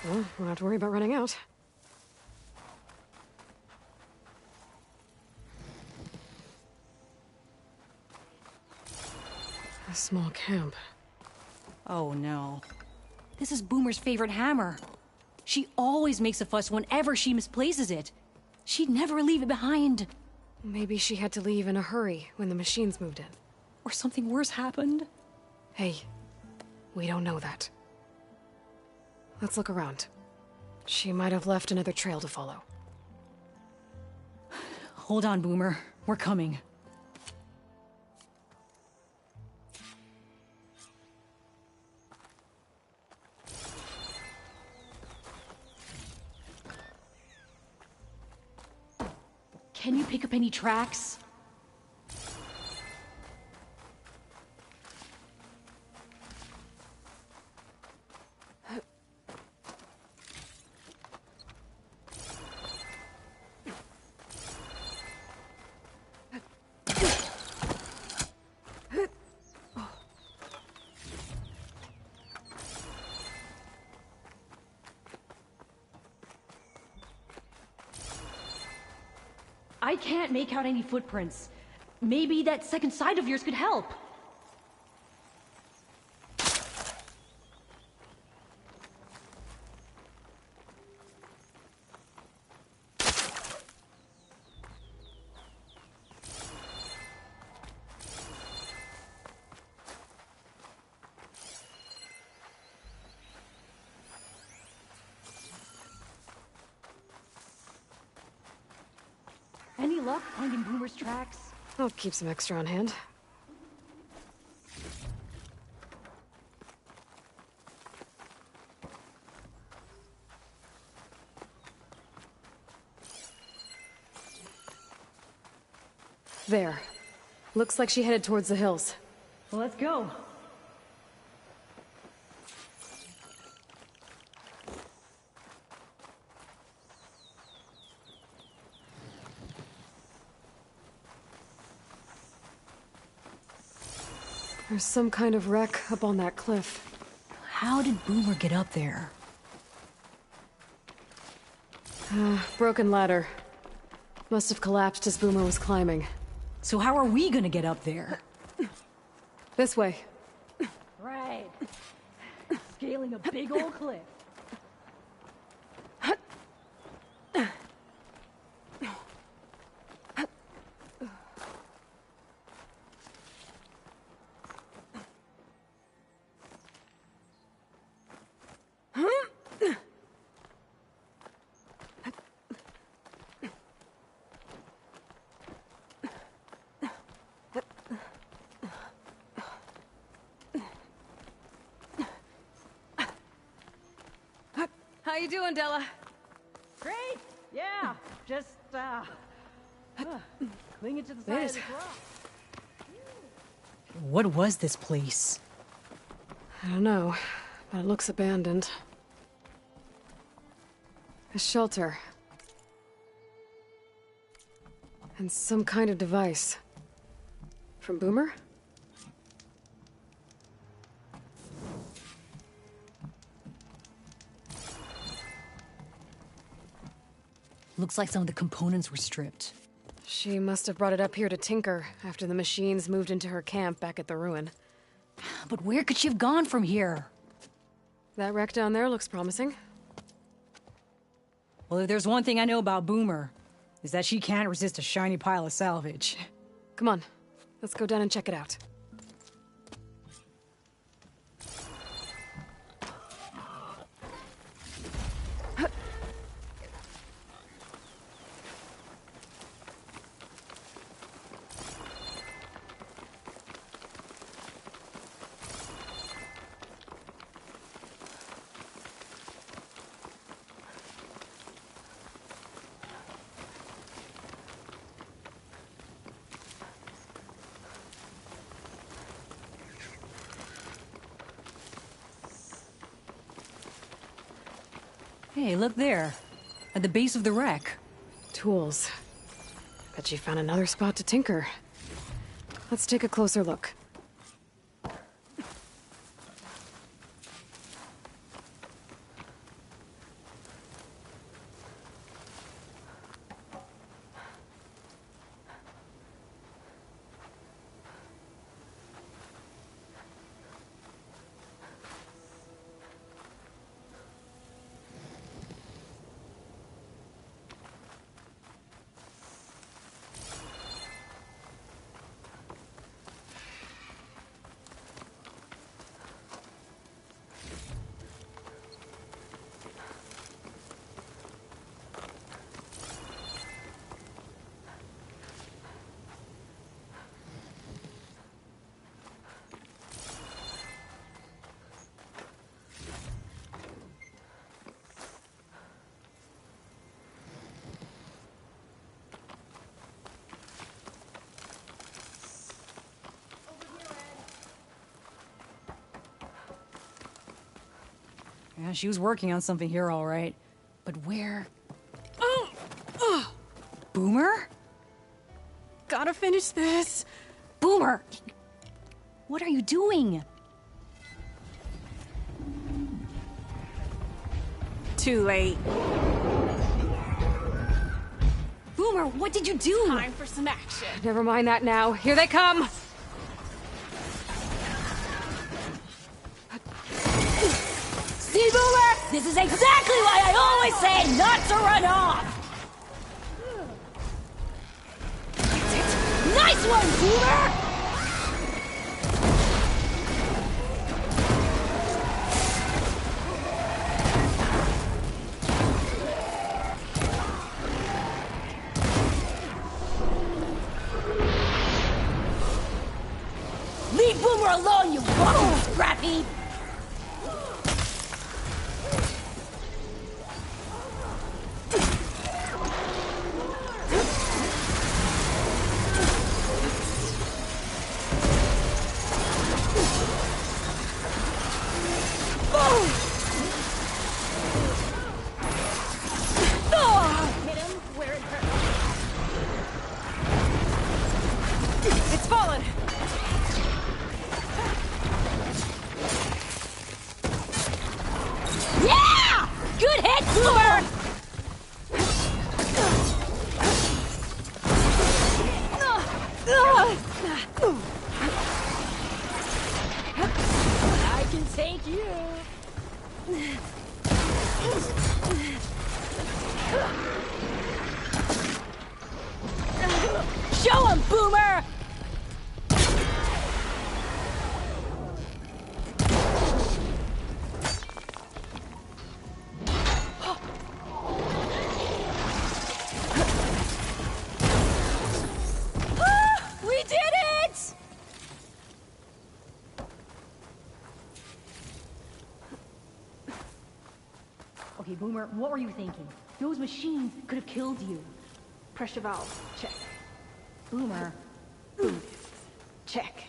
S2: Well, won't have to worry about running out. A small camp.
S16: Oh no. This is Boomer's favorite hammer. She always makes a fuss whenever she misplaces it. She'd never leave it behind.
S2: Maybe she had to leave in a hurry when the machines moved in.
S16: Or something worse happened.
S2: Hey, we don't know that. Let's look around. She might have left another trail to follow.
S16: Hold on, Boomer. We're coming. Can you pick up any tracks? I can't make out any footprints. Maybe that second side of yours could help. Any luck finding Boomer's tracks?
S2: I'll keep some extra on hand. There. Looks like she headed towards the hills.
S16: Well, let's go.
S2: There's some kind of wreck up on that cliff.
S16: How did Boomer get up there?
S2: Broken ladder. Must have collapsed as Boomer was climbing.
S16: So how are we gonna get up there?
S2: This way.
S16: Right. Scaling a big old cliff.
S2: How you doing, Della?
S16: Great! Yeah, just, clinging to the side of the rock. What was this place?
S2: I don't know, but it looks abandoned. A shelter. And some kind of device. From Boomer?
S16: Looks like some of the components were stripped.
S2: She must have brought it up here to tinker after the machines moved into her camp back at the ruin.
S16: But where could she have gone from here?
S2: That wreck down there looks promising.
S16: Well, if there's one thing I know about Boomer, is that she can't resist a shiny pile of salvage.
S2: Come on, let's go down and check it out.
S16: Hey, look there. At the base of the wreck.
S2: Tools. Bet she found another spot to tinker. Let's take a closer look.
S16: Yeah, she was working on something here, all right. But where? Boomer?
S12: Gotta finish this.
S16: Boomer! What are you doing?
S12: Too late.
S16: Boomer, what did you do?
S12: Time for some action.
S2: Never mind that now. Here they come!
S9: See, Boomer? This is exactly why I always say not to run off! Nice one, Boomer! Leave Boomer alone, you fucking scrappy!
S2: It's fallen!
S9: Yeah! Good hit, Boomer! I can take you. Show him, Boomer! We did it!
S16: Okay, Boomer, what were you thinking? Those machines could have killed you.
S12: Pressure valve. Check.
S16: Boomer.
S12: Check.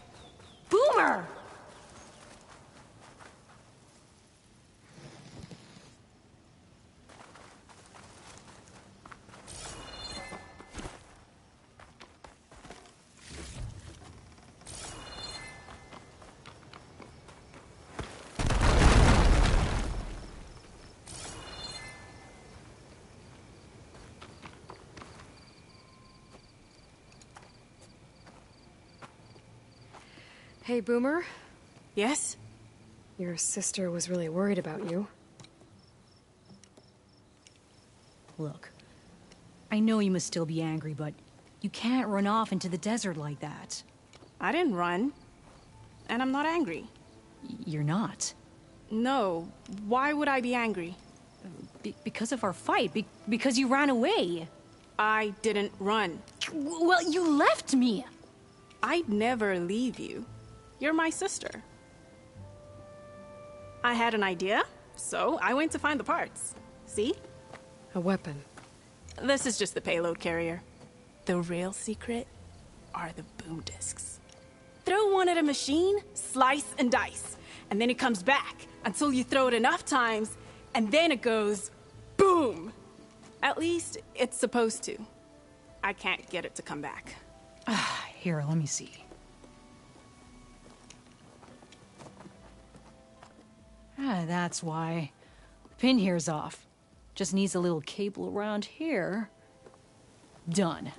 S16: Boomer!
S2: Hey, Boomer.
S12: Yes?
S2: Your sister was really worried about you.
S16: Look, I know you must still be angry, but you can't run off into the desert like that.
S12: I didn't run. And I'm not angry.
S16: You're not?
S12: No. Why would I be angry?
S16: Because of our fight. Because you ran away.
S12: I didn't run.
S16: Well, you left me.
S12: I'd never leave you. You're my sister. I had an idea, so I went to find the parts. See?
S2: A weapon.
S12: This is just the payload carrier. The real secret are the boom discs. Throw one at a machine, slice and dice, and then it comes back until you throw it enough times, and then it goes boom. At least it's supposed to. I can't get it to come back.
S16: Here, let me see. That's why. The pin here's off. Just needs a little cable around here. Done.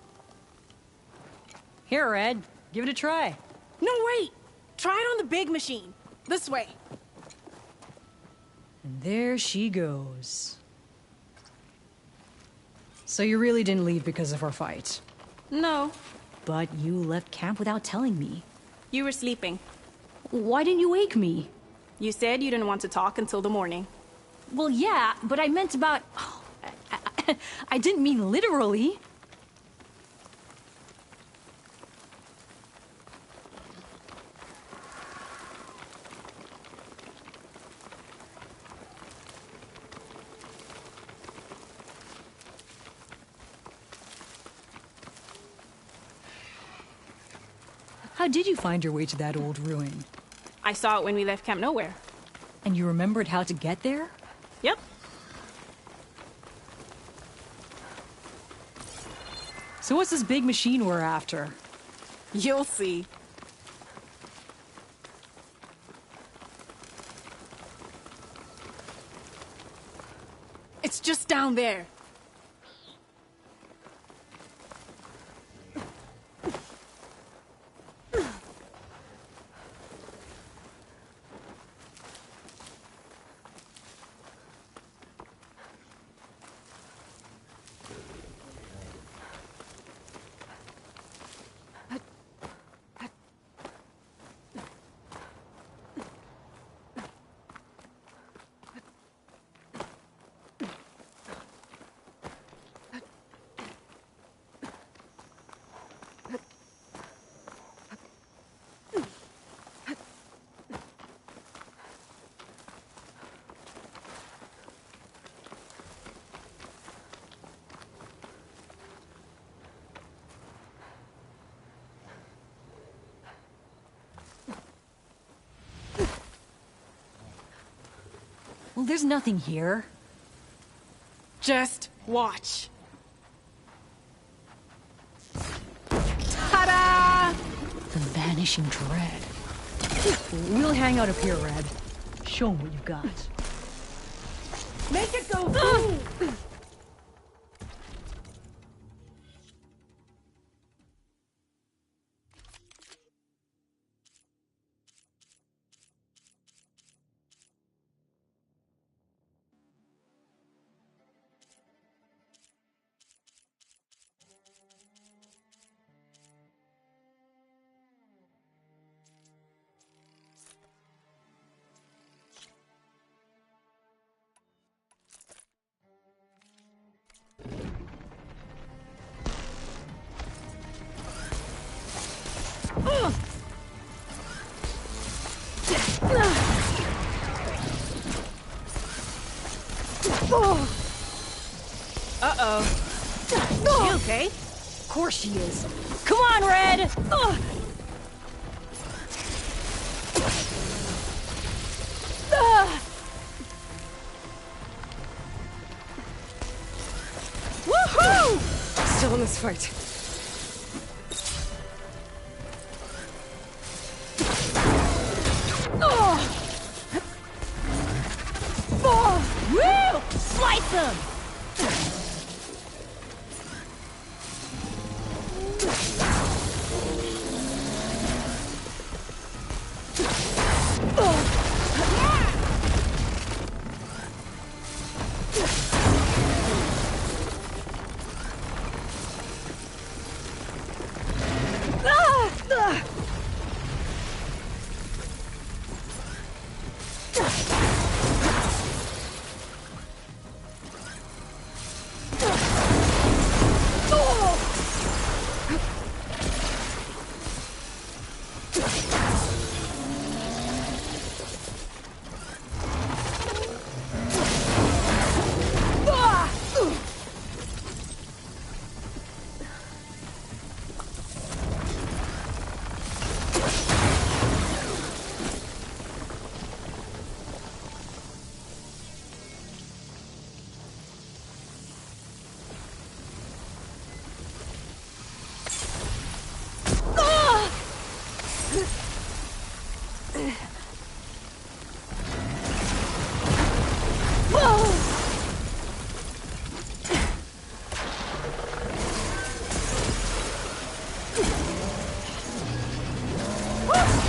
S16: Here, Red. Give it a try.
S12: No, wait! Try it on the big machine. This way.
S16: And there she goes. So you really didn't leave because of our fight?
S12: No.
S16: But you left camp without telling me.
S12: You were sleeping.
S16: Why didn't you wake me?
S12: You said you didn't want to talk until the morning.
S16: Well, yeah, but I meant about... I didn't mean literally. How did you find your way to that old ruin?
S12: I saw it when we left Camp Nowhere.
S16: And you remembered how to get there?
S9: Yep.
S16: So what's this big machine we're after?
S9: You'll see. It's just down there.
S16: Well, there's nothing here.
S9: Just watch. Ta-da!
S16: The vanishing dread. We'll hang out up here, Red. Show 'em what you've got.
S9: Make it go boom!
S16: Uh-oh. She okay? Of course she is. Come on, Red!
S2: Woohoo! Still in this fight.
S16: Woo! Slice them!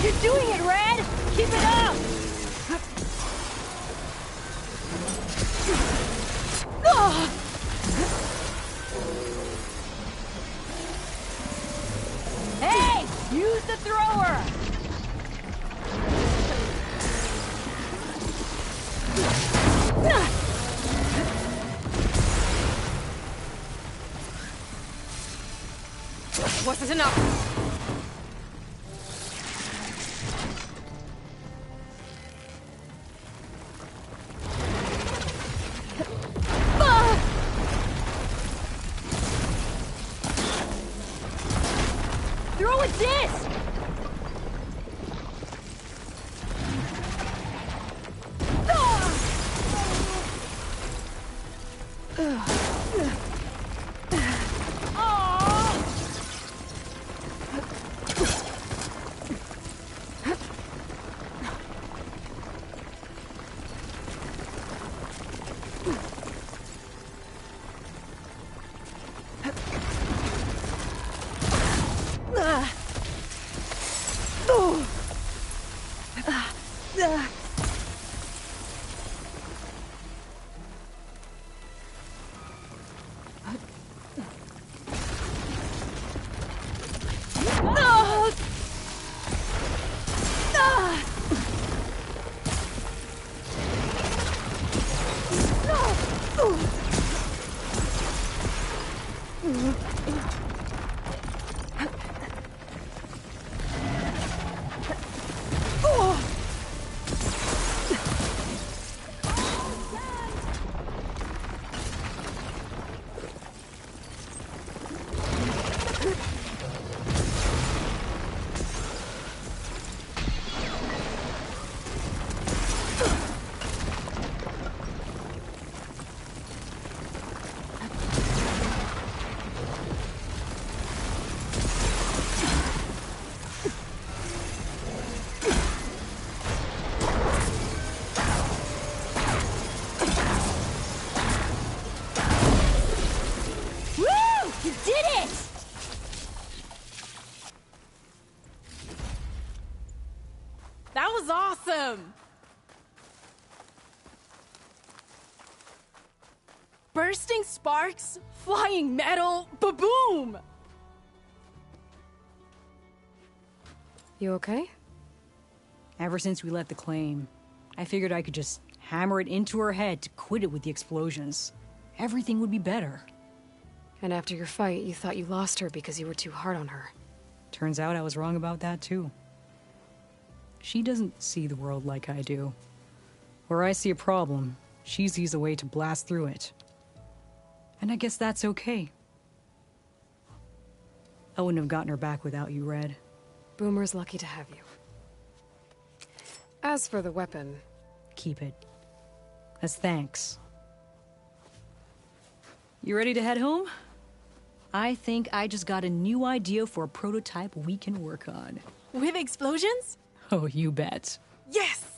S16: You're doing it, Red! Keep it up! Hey! Use the thrower!
S2: Wasn't enough.
S16: Throw a disc!
S12: That was awesome! Bursting sparks, flying metal, ba-boom!
S2: You okay?
S16: Ever since we left the claim, I figured I could just hammer it into her head to quit it with the explosions. Everything would be better.
S2: And after your fight, you thought you lost her because you were too hard on her.
S16: Turns out I was wrong about that, too. She doesn't see the world like I do. Where I see a problem, she sees a way to blast through it. And I guess that's okay. I wouldn't have gotten her back without you, Red.
S2: Boomer's lucky to have you. As for the weapon...
S16: Keep it. As thanks. You ready to head home? I think I just got a new idea for a prototype we can work on.
S12: With explosions?
S16: Oh, you bet.
S12: Yes!